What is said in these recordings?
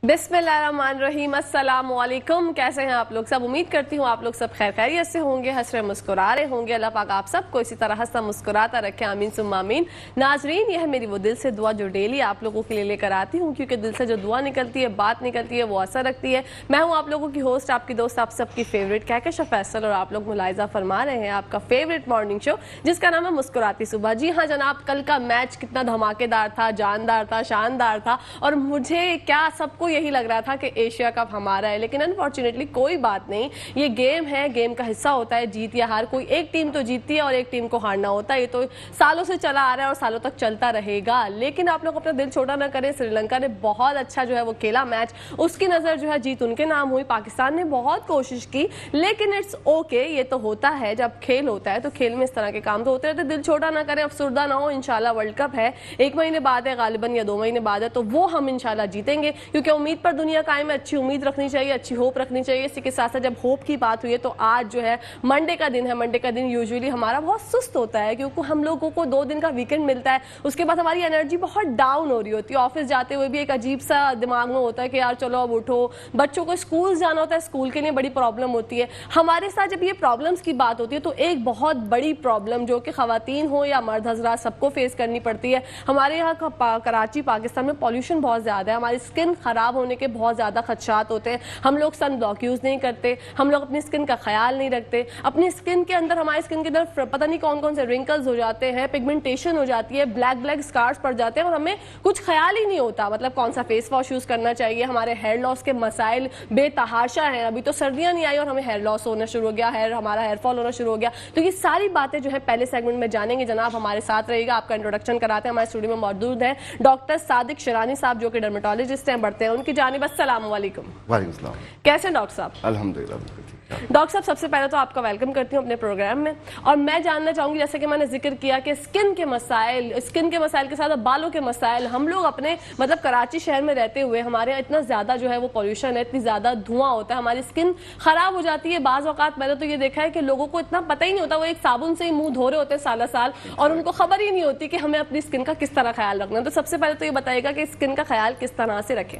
बिस्मिल्लाहिर्रहमानिर्रहीम, अस्सलाम वालेकुम। कैसे हैं आप लोग सब? उम्मीद करती हूँ आप लोग सब खैर खैरियत से होंगे, हंस रहे मुस्कुरा रहे होंगे। अल्लाह पाक आप सबको इसी तरह हंसता मुस्कुराता रखे, आमीन सुम्मा आमीन। नाजरीन, यह है मेरी वो दिल से दुआ जो डेली आप लोगों के लिए लेकर आती हूँ, क्योंकि दिल से जो दुआ निकलती है, बात निकलती है, वो असर रखती है। मैं हूँ आप लोगों की होस्ट, आपकी दोस्त, आप सबकी फेवरेट कहकशा फैसल, और आप लोग मुलाहिजा फरमा रहे हैं आपका फेवरेट मॉर्निंग शो जिसका नाम है मुस्कुराती सुबह। जी हाँ जनाब, कल का मैच कितना धमाकेदार था, जानदार था, शानदार था, और मुझे क्या सबको यही लग रहा था कि एशिया कप हमारा है। लेकिन अनफॉर्चुनेटली कोई बात नहीं, ये गेम है, गेम का हिस्सा होता है जीत या हार। कोई एक टीम तो जीतती है और एक टीम को हारना होता है, ये तो सालों से चला आ रहा है और सालों तक चलता रहेगा। लेकिन आप लोग अपना दिल छोटा ना करें। श्रीलंका ने बहुत अच्छा जो है वो खेला मैच, उसकी नजर जो है जीत उनके नाम हुई। पाकिस्तान ने बहुत कोशिश की, लेकिन इट्स ओके, ये तो होता है, जब खेल होता है तो खेल में इस तरह के काम तो होते रहते। दिल छोटा ना करें, अफसरदा ना हो। इंशाल्लाह वर्ल्ड कप है, 1 महीने बाद है गालिबन, या 2 महीने बाद है, तो वो हम इंशाल्लाह जीतेंगे, क्योंकि उम्मीद पर दुनिया कायम है। अच्छी उम्मीद रखनी चाहिए, अच्छी होप रखनी चाहिए। इसी के साथ साथ जब होप की बात हुई है, तो आज जो है मंडे का दिन है। मंडे का दिन यूजुअली हमारा बहुत सुस्त होता है, क्योंकि हम लोगों को 2 दिन का वीकेंड मिलता है। उसके बाद हमारी एनर्जी बहुत डाउन हो रही होती है। ऑफिस जाते हुए भी एक अजीब सा दिमाग में होता है कि यार चलो अब उठो, बच्चों को स्कूल जाना होता है, स्कूल के लिए बड़ी प्रॉब्लम होती है। हमारे साथ जब ये प्रॉब्लम्स की बात होती है, तो एक बहुत बड़ी प्रॉब्लम जो कि खवातीन हो या मर्द हजरात सबको फेस करनी पड़ती है। हमारे यहाँ कराची पाकिस्तान में पॉल्यूशन बहुत ज्यादा है, हमारी स्किन खराब होने के बहुत ज्यादा खदशात होते हैं। हम लोग सन ब्लॉक यूज नहीं करते, हम लोग अपनी स्किन का ख्याल नहीं रखते। अपनी स्किन के अंदर, हमारी स्किन के अंदर पता नहीं कौन कौन से रिंकल्स हो जाते हैं, पिगमेंटेशन हो जाती है, ब्लैक ब्लैक स्कार्स पड़ जाते हैं, और हमें कुछ ख्याल ही नहीं होता मतलब कौन सा फेस वॉश यूज करना चाहिए। हमारे हेयर लॉस के मसाइल बेतहाशा हैं। अभी तो सर्दियां नहीं आई और हमें हेयर लॉस होना शुरू हो गया, हमारा हेयर फॉल होना शुरू हो गया। तो ये सारी बातें जो है पहले सेगमेंट में जानेंगे। जनाब हमारे साथ रहेगा, आपका इंट्रोडक्शन कराते हैं। हमारे स्टूडियो में मौजूद हैं डॉक्टर सादिक शिरानी साहब, जो कि डर्मेटोलॉजिस्ट हैं। बढ़ते हैं उनकी जानिब। अस्सलाम वालेकुम। वालेकुम सलाम। कैसे हैं डॉक्टर साहब? अल्हम्दुलिल्लाह। डॉक्टर साहब, सबसे पहले तो आपका वेलकम करती हूँ अपने प्रोग्राम में, और मैं जानना चाहूंगी, जैसे कि मैंने जिक्र किया कि स्किन के मसाइल के साथ बालों के मसाइल, हम लोग अपने मतलब कराची शहर में रहते हुए हमारे यहाँ इतना ज्यादा जो है वो पॉल्यूशन है, इतनी ज्यादा धुआं होता है, हमारी स्किन खराब हो जाती है। बाज औकात मैंने तो ये देखा है कि लोगों को इतना पता ही नहीं होता, वो एक साबुन से ही मुंह धो रहे होते हैं साला साल, और उनको खबर ही नहीं होती कि हमें अपनी स्किन का किस तरह ख्याल रखना है। तो सबसे पहले तो ये बताइएगा कि स्किन का ख्याल किस तरह से रखें।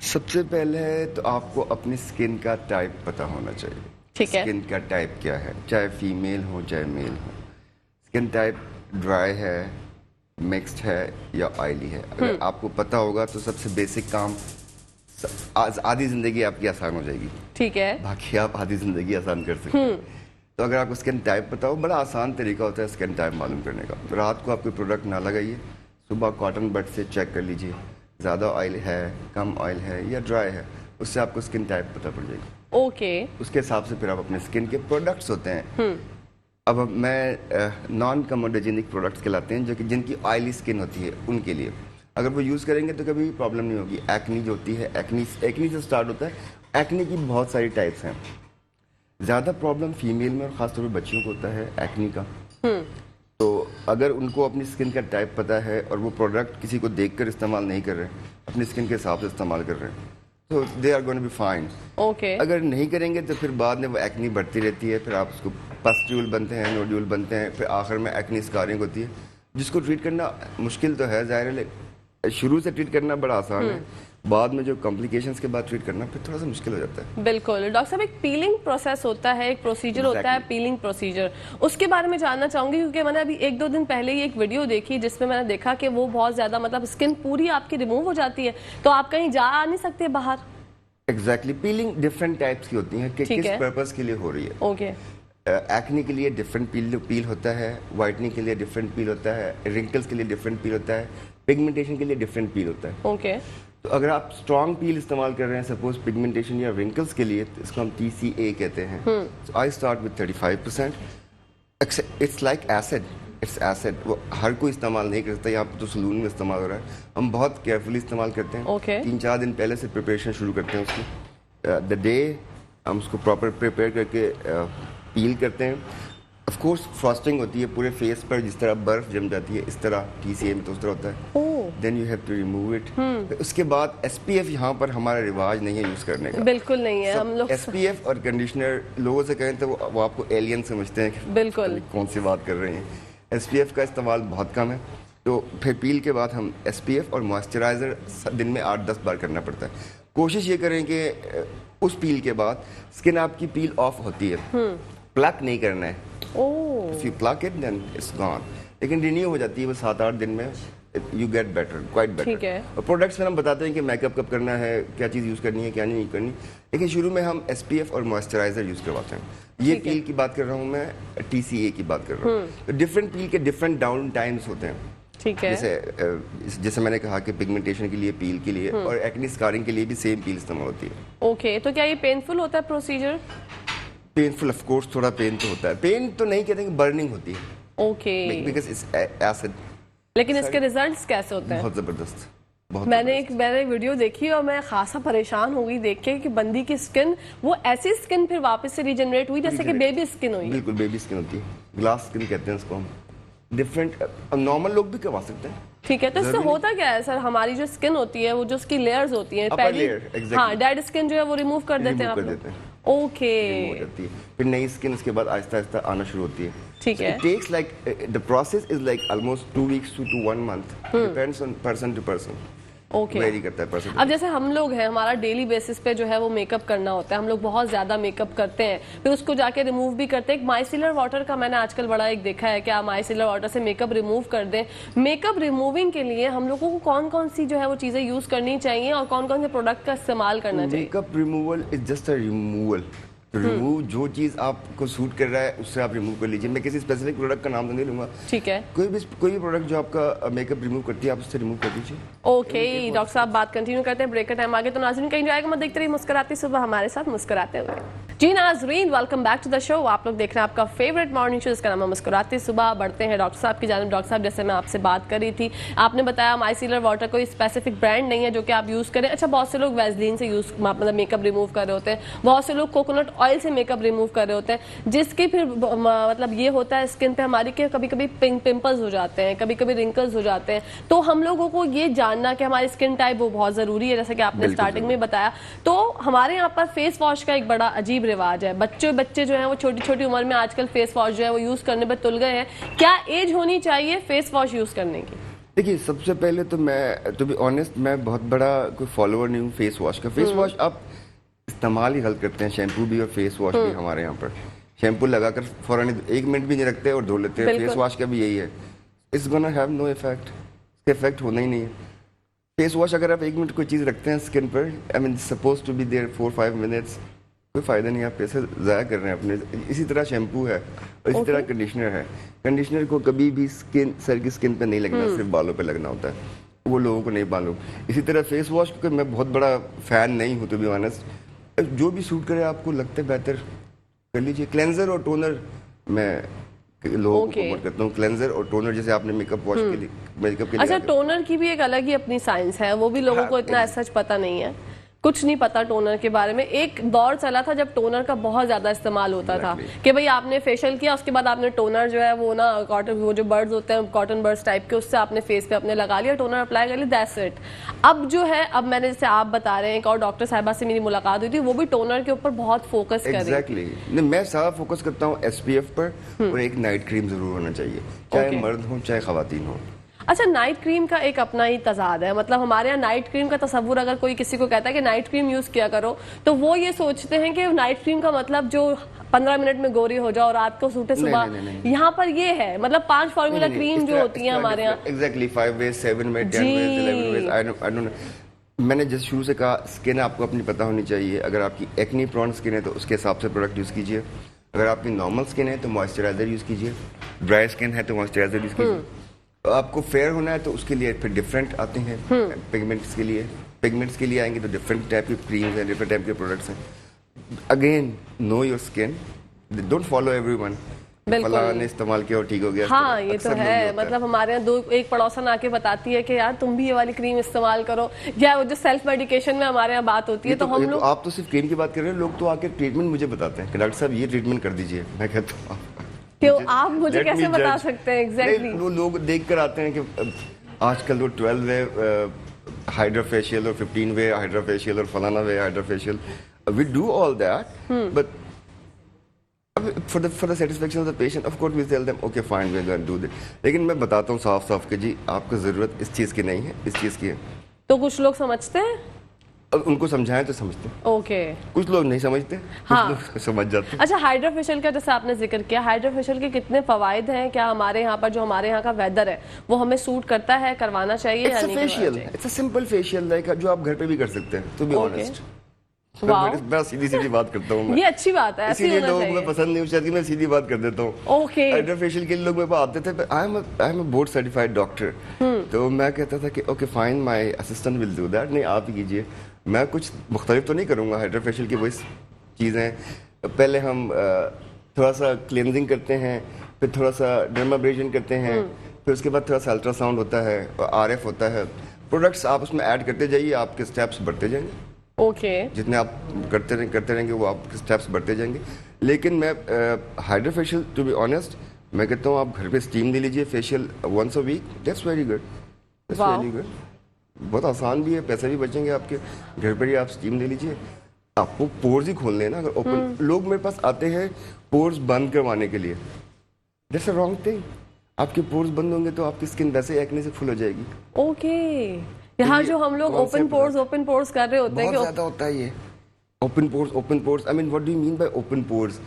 सबसे पहले तो आपको अपनी स्किन का टाइप पता होना चाहिए। ठीक है। स्किन का टाइप क्या है, चाहे फीमेल हो चाहे मेल हो। स्किन टाइप ड्राई है, मिक्स्ड है या ऑयली है। अगर आपको पता होगा तो सबसे बेसिक काम, आधी जिंदगी आपकी आसान हो जाएगी। ठीक है। बाकी आप आधी जिंदगी आसान कर सकते हैं। तो अगर आपको स्किन टाइप पता हो, बड़ा आसान तरीका होता है स्किन टाइप मालूम करने का। रात को आप कोई प्रोडक्ट ना लगाइए, सुबह कॉटन बड से चेक कर लीजिए ज़्यादा ऑयल है, कम ऑयल है या ड्राई है, उससे आपको स्किन टाइप पता पड़ जाएगी। ओके। उसके हिसाब से फिर आप अपने स्किन के प्रोडक्ट्स होते हैं। अब मैं नॉन कमोडोजेनिक प्रोडक्ट्स कहलाते हैं, जो कि जिनकी ऑयली स्किन होती है उनके लिए अगर वो यूज़ करेंगे तो कभी प्रॉब्लम नहीं होगी। एक्नी जो होती है, एक्नी से स्टार्ट होता है। एक्नी की बहुत सारी टाइप्स हैं। ज़्यादा प्रॉब्लम फीमेल में और ख़ासतौर पर बच्चियों को होता है एक्नी का। तो अगर उनको अपनी स्किन का टाइप पता है और वो प्रोडक्ट किसी को देखकर इस्तेमाल नहीं कर रहे, अपनी स्किन के हिसाब से इस्तेमाल कर रहे हैं, तो they are going to be fine. Okay. अगर नहीं करेंगे तो फिर बाद में वो एक्नी बढ़ती रहती है, फिर आप उसको पस्ट्यूल बनते हैं, नोड्यूल बनते हैं, फिर आखिर में एक्नी स्कारिंग होती है, जिसको ट्रीट करना मुश्किल तो है, ज़ाहिर है। शुरू से ट्रीट करना बड़ा आसान है, बाद में जो कॉम्प्लिकेशंस के बाद ट्रीट करना फिर थोड़ा सा मुश्किल हो जाता है। बिल्कुल डॉक्टर साहब, एक पीलिंग प्रोसेस होता है, एक प्रोसीजर होता है, पीलिंग प्रोसीजर, उसके बारे में जानना चाहूंगी, क्योंकि मैंने अभी 1-2 दिन पहले ही एक वीडियो देखी जिसमें मैंने देखा कि वो बहुत ज्यादा मतलब स्किन पूरी आपकी रिमूव हो जाती है, तो आप कहीं जा नहीं सकते बाहर। एग्जैक्टली। पीलिंग डिफरेंट टाइप्स की होती है कि किस पर्पस के लिए हो रही है। ओके। एक्नी के लिए डिफरेंट पील होता है, वाइटनिंग के लिए डिफरेंट पील होता है, रिंकल्स के लिए डिफरेंट पील होता है, पिगमेंटेशन के लिए डिफरेंट पील होता है। ओके। तो अगर आप स्ट्रॉन्ग पील इस्तेमाल कर रहे हैं सपोज पिगमेंटेशन या रिंकल्स के लिए, तो इसको हम TCA कहते हैं। So I start with 35%। It's like acid, it's acid. वो हर कोई इस्तेमाल नहीं करता, यहाँ पर तो सलून में इस्तेमाल हो रहा है, हम बहुत केयरफुली इस्तेमाल करते हैं। 3-4 दिन पहले से प्रिपरेशन शुरू करते हैं उसकी। द डे हम उसको प्रॉपर प्रिपेयर करके पील करते हैं। ऑफ कोर्स फ्रॉस्टिंग होती है पूरे फेस पर, जिस तरह बर्फ जम जाती है इस तरह TCA में तो उस तरह होता है। Then you have to remove it. उसके बाद SPF यहाँ पर हमारा रिवाज नहीं है यूज करने का, बिल्कुल नहीं है। हम लोग SPF और कंडीशनर लोगों से कहें तो वो आपको एलियन समझते हैं। बिल्कुल। कौन सी बात कर रहे हैं। SPF का इस्तेमाल बहुत कम है, तो फिर पील के बाद हम SPF और मॉइस्चराइजर दिन में 8-10 बार करना पड़ता है। کوشش یہ کریں کہ اس پیل کے بعد اسکن آپ کی پیل آف ہوتی ہے, پلک نہیں کرنا ہے. If you pluck it then it's gone. لیکن رینیو ہو جاتی ہے وہ 7-8 دن میں, you get better, quite better. ٹھیک ہے. اور پروڈکٹس میں ہم بتاتے ہیں کہ میک اپ کب کرنا ہے, کیا چیز یوز کرنی ہے, کیا نہیں کرنی, لیکن شروع میں ہم SPF اور موئسچرائزر یوز کرواتے ہیں. یہ پیل کی بات کر رہا ہوں میں, TCA کی بات کر رہا ہوں. ڈفرینٹ پیل کے ڈفرینٹ ڈاؤن ٹائمس ہوتے ہیں. ٹھیک ہے. جیسے میں نے کہا کہ پگمنٹیشن کے لیے پیل کے لیے اور ایکنی اسکارنگ کے لیے بھی سیم پیل استعمال ہوتی ہے. اوکے, تو کیا یہ پینفل ہوتا ہے پروسیجر؟ پینفل آف کورس, تھوڑا پین تو ہوتا ہے. پین تو نہیں کہتے کہ برننگ ہوتی ہے. اوکے. Because it's acid. لیکن اس کے ریزلٹس کیسے ہوتے ہیں؟ بہت زبردست. میں نے ایک ویڈیو دیکھی اور میں خاصا پریشان ہو گئی دیکھ کے کہ بندی کی اسکن, وہ ایسی اسکن پھر واپس سے ریجنریٹ ہوئی جیسے کہ بیبی اسکن ہوئی. بالکل بیبی اسکن ہوتی ہے, گلاس اسکن کہتے ہیں اس کو ہم. ڈفرینٹ نارمل لوگ بھی کروا سکتے ہیں. ٹھیک ہے. تو اس سے ہوتا کیا ہے سر, ہماری جو اسکن ہوتی ہے وہ جو اس کی لیئرز ہوتی ہیں پہلی, ہاں ڈیڈ اسکن جو ہے وہ ریموو کر دیتے ہیں آپ لوگ. اوکے. پھر نئی اسکن اس کے بعد آہستہ آہستہ آنا شروع ہوتی ہے. ٹھیک ہے. It takes like the process is like almost 2 weeks to 1 month. Depends on person to person. Okay. Very کرتا ہے پرسن. اب جیسے ہم لوگ ہیں, ہمارا ڈیلی بیسس پہ جو ہے وہ میک اپ کرنا ہوتا ہے, ہم لوگ بہت زیادہ میک اپ کرتے ہیں, پھر اس کو جا کے ریموو بھی کرتے ہیں. ایک مائسیلر واٹر کا میں نے آج کل بڑا ایک دیکھا ہے کہ آپ مائسیلر واٹر سے میک اپ ریموو کر دیں. میک اپ ریموونگ کے لیے ہم لوگوں کو کون کون سی جو ہے وہ چیزیں یوز کرنی چاہیے اور کون کون سے پروڈکٹ کا استعمال کرنا چاہیے؟ Make up removal is just a removal. Remove جو چیز آپ کو سوٹ کر رہا ہے اس سے آپ ریموو کر لیجیے. میں کسی اسپیسیفک پروڈکٹ کا نام تو نہیں لوں گا. ٹھیک ہے. کوئی بھی پروڈکٹ جو آپ کا میک اپ ریموو کرتی ہے آپ اس سے ریموو کر دیجیے. اوکے ڈاکٹر صاحب, بات کنٹینیو کرتے ہیں, بریک کا ٹائم آگے. تو ناظرین کہیں جائے گا مت, دیکھتے رہیے مسکراتی صبح ہمارے ساتھ مسکراتے ہوئے. جی ناظرین, ویلکم بیک ٹو دا شو. آپ لوگ دیکھ رہے ہیں آپ کا فیوریٹ مارننگ شو, جس کا نام ہے مسکراتی صبح. بڑھتے ہیں ڈاکٹر صاحب کی جانب. ڈاکٹر صاحب, جیسے میں آپ سے بات کر رہی تھی, آپ نے بتایا مائسیلر واٹر کوئی اسپیسیفک برانڈ نہیں ہے جو کہ آپ یوز کریں. اچھا, بہت سے لوگ ویزلین سے یوز مطلب میک اپ ریموو کر رہے ہوتے ہیں, بہت سے لوگ کوکونٹ آئل سے میک اپ ریموو کر رہے ہوتے ہیں, جس کی پھر مطلب یہ ہوتا ہے اسکن پہ ہماری کہ کبھی کبھی پمپلز ہو جاتے ہیں, کبھی کبھی رنکلز ہو جاتے ہیں. تو ہم لوگوں کو یہ جاننا کہ ہماری اسکن ٹائپ وہ بہت ضروری ہے, جیسا کہ آپ نے اسٹارٹنگ میں بتایا. تو ہمارے یہاں پر فیس واش کا ایک بڑا عجیب رواج ہے. بچے جو ہیں وہ چھوٹی چھوٹی عمر میں آج کل فیس واش جو ہے وہ یوز کرنے پہ تل گئے ہیں. کیا ایج ہونی چاہیے فیس واش یوز کرنے کی؟ دیکھیے, سب سے پہلے تو میں ٹو بی آنیسٹ میں بہت بڑا کوئی فالوور نہیں ہوں فیس واش کا. فیس واش آپ استعمال ہی غلط کرتے ہیں, شیمپو بھی اور فیس واش بھی. ہمارے یہاں پر شیمپو لگا کر فوراً 1 منٹ بھی نہیں رکھتے اور دھو لیتے ہیں. فیس واش کا بھی یہی ہے, it's gonna have no effect. اس کا افیکٹ ہونا ہی نہیں ہے. فیس واش اگر آپ 1 منٹ کوئی چیز رکھتے ہیں اسکن پر, I mean suppose to be there 4-5 minutes, کوئی فائدہ نہیں, آپ پیسے ضائع کر رہے ہیں اپنے. اسی طرح شیمپو ہے اور اسی طرح کنڈیشنر ہے. کنڈیشنر کو کبھی بھی سر کی اسکن پہ نہیں لگنا, صرف بالوں پہ لگنا ہوتا ہے. وہ لوگوں کو نہیں معلوم. اسی طرح فیس واش کو میں بہت بڑا فین نہیں ہوں ٹو بی آنیسٹ. جو بھی سوٹ کرے آپ کو لگتا ہے بہتر کر لیجیے. کلینزر اور ٹونر میں لوگوں کو پروموٹ کرتا ہوں. کلینزر اور ٹونر, جیسے آپ نے میک اپ واش کے لیے, میک اپ کے لیے. اچھا, ٹونر کی بھی ایک الگ ہی اپنی سائنس ہے, وہ بھی لوگوں کو اتنا سچ پتہ نہیں ہے, کچھ نہیں پتا ٹونر کے بارے میں. ایک دور چلا تھا جب ٹونر کا بہت زیادہ استعمال ہوتا تھا کہ بھئی آپ نے فیشل کیا, اس کے بعد آپ نے ٹونر جو ہے وہ نا کاٹن, وہ جو برڈز ہوتے ہیں کاٹن برڈز ٹائپ کے, اس سے آپ نے فیس پہ اپنے لگا لیا, ٹونر اپلائی کر لیا, دیٹس اٹ. اب جو ہے, اب میں نے جیسے آپ بتا رہے ہیں, ایک اور ڈاکٹر صاحبہ سے میری ملاقات ہوئی تھی, وہ بھی ٹونر کے اوپر بہت فوکس کر رہی تھی. ایگزیکٹلی. میں سارا فوکس کرتا ہوں SPF پر, اور ایک نائٹ کریم ضرور ہونا چاہیے, چاہے مرد ہوں چاہے خواتین ہوں. اچھا, نائٹ کریم کا ایک اپنا ہی تضاد ہے. مطلب ہمارے یہاں نائٹ کریم کا تصور اگر کوئی کسی کو کہتا ہے کہ نائٹ کریم یوز کیا کرو, تو وہ یہ سوچتے ہیں کہ نائٹ کریم کا مطلب جو 15 منٹ میں گوری ہو جاؤ اور رات کو سوٹے صبح. یہاں پر یہ ہے مطلب 5 فارمولا کریم جو ہوتی ہیں ہمارے یہاں. Exactly 5 ways 7 ways 10 ways 11 ways. I don't know. میں نے جس شروع سے کہا, اسکن آپ کو اپنی پتہ ہونی چاہیے. اگر آپ کی ایکنی پرون اسکن ہے تو اس کے حساب سے پروڈکٹ یوز کیجیے. اگر آپ کی نارمل اسکن ہے تو موئسچرائزر یوز کیجیے. ڈرائی اسکن ہے تو موئسچرائزر یوز کیجیے. آپ کو فیئر ہونا ہے تو اس کے لیے پھر ڈفرینٹ آتے ہیں. پگمنٹس کے لیے آئیں گے تو ڈفرینٹ ٹائپ کی کریمز ہیں, ڈفرینٹ ٹائپ کے پروڈکٹس ہیں. Again know your skin, don't follow every one. فلاں نے استعمال کیا اور ٹھیک ہو گیا. ہاں یہ تو ہے. مطلب ہمارے یہاں ایک پڑوسن آ کے بتاتی ہے کہ یار تم بھی یہ والی کریم استعمال کرو, یا وہ جو سیلف میڈیکیشن میں ہمارے یہاں بات ہوتی ہے. تو ہم لوگ, آپ تو صرف کریم کی بات کر رہے ہیں, لوگ تو آ کے ٹریٹمنٹ مجھے بتاتے ہیں کہ ڈاکٹر صاحب یہ ٹریٹمنٹ کر دیجیے. میں کہتا ہوں آپ مجھے کیسے بتا سکتے ہیں ایگزیکٹلی. وہ لوگ دیکھ کر آتے ہیں کہ آج کل وہ 12 وے ہائیڈرا فیشیل اور 15 وے ہائیڈرا فیشیل اور فلانا وے hydra facial. We do all that, but for the satisfaction of the patient, of course we tell them okay fine we're going to do this. لیکن میں بتاتا ہوں صاف صاف کہ جی آپ کو ضرورت اس چیز کی نہیں ہے, اس چیز کی ہے. تو کچھ لوگ سمجھتے ہیں ان کو سمجھائیں تو سمجھتے ہیں, اوکے. کچھ لوگ نہیں سمجھتے, ہاں. کچھ لوگ سمجھ جاتے ہیں. اچھا, ہائیڈرا فیشیل کا جیسے آپ نے ذکر کیا, ہائیڈرا فیشیل کے کتنے فوائد ہیں؟ کیا ہمارے یہاں پر جو ہمارے یہاں کا ویدر ہے وہ ہمیں سوٹ کرتا ہے, کروانا چاہیے یا نہیں کروانا چاہیے؟ It's a simple facial like جو آپ گھر پہ بھی کر سکتے ہیں, ٹو بی آنیسٹ. واو, میں سیدھی سیدھی بات کرتا ہوں, یہ اچھی بات ہے, اسی ایسی لیے ہونا لوگوں کو چاہیے. پسند نہیں ہوتا کہ میں سیدھی بات کر دیتا ہوں. اوکے. ہائیڈرا فیشیل کے لیے لوگ میرے پاس آتے تھے, I am a board certified doctor, تو میں کہتا تھا کہ okay fine, my assistant will do that. نہیں, آپ ہی کیجیے, میں کچھ مختلف تو نہیں کروں گا. ہائیڈرا فیشیل کی وہی چیزیں, پہلے ہم تھوڑا سا کلینزنگ کرتے ہیں, پھر تھوڑا سا ڈرمابریشن کرتے ہیں, پھر اس کے بعد تھوڑا سا الٹرا ساؤنڈ ہوتا ہے, آر ایف ہوتا ہے. پروڈکٹس آپ اس میں ایڈ کرتے جائیے, آپ کے اسٹیپس بڑھتے جائیں گے. اوکے. جتنے آپ کرتے رہیں گے وہ آپ کے اسٹیپس بڑھتے جائیں گے. لیکن میں hydra facial to be honest میں کہتا ہوں آپ گھر پہ اسٹیم لے لیجیے facial once a week, that's very good, that's very good. بہت آسان بھی ہے, پیسے بھی بچیں گے آپ کے. گھر پر ہی آپ اسٹیم لے لیجیے. آپ کو پورز ہی کھولنے ہیں نا, اگر اوپن, لوگ میرے پاس آتے ہیں پورز بند کروانے کے لیے, دیٹس اے رانگ تھنگ. آپ کے پورز بند ہوں گے تو آپ کی اسکن ویسے ایکنے سے فل ہو جائے گی. اوکے. یہاں جو ہم لوگ اوپن پورز کر رہے ہوتے ہیں, بہت زیادہ ہوتا ہے یہ open pores. I mean what do you mean by open pores?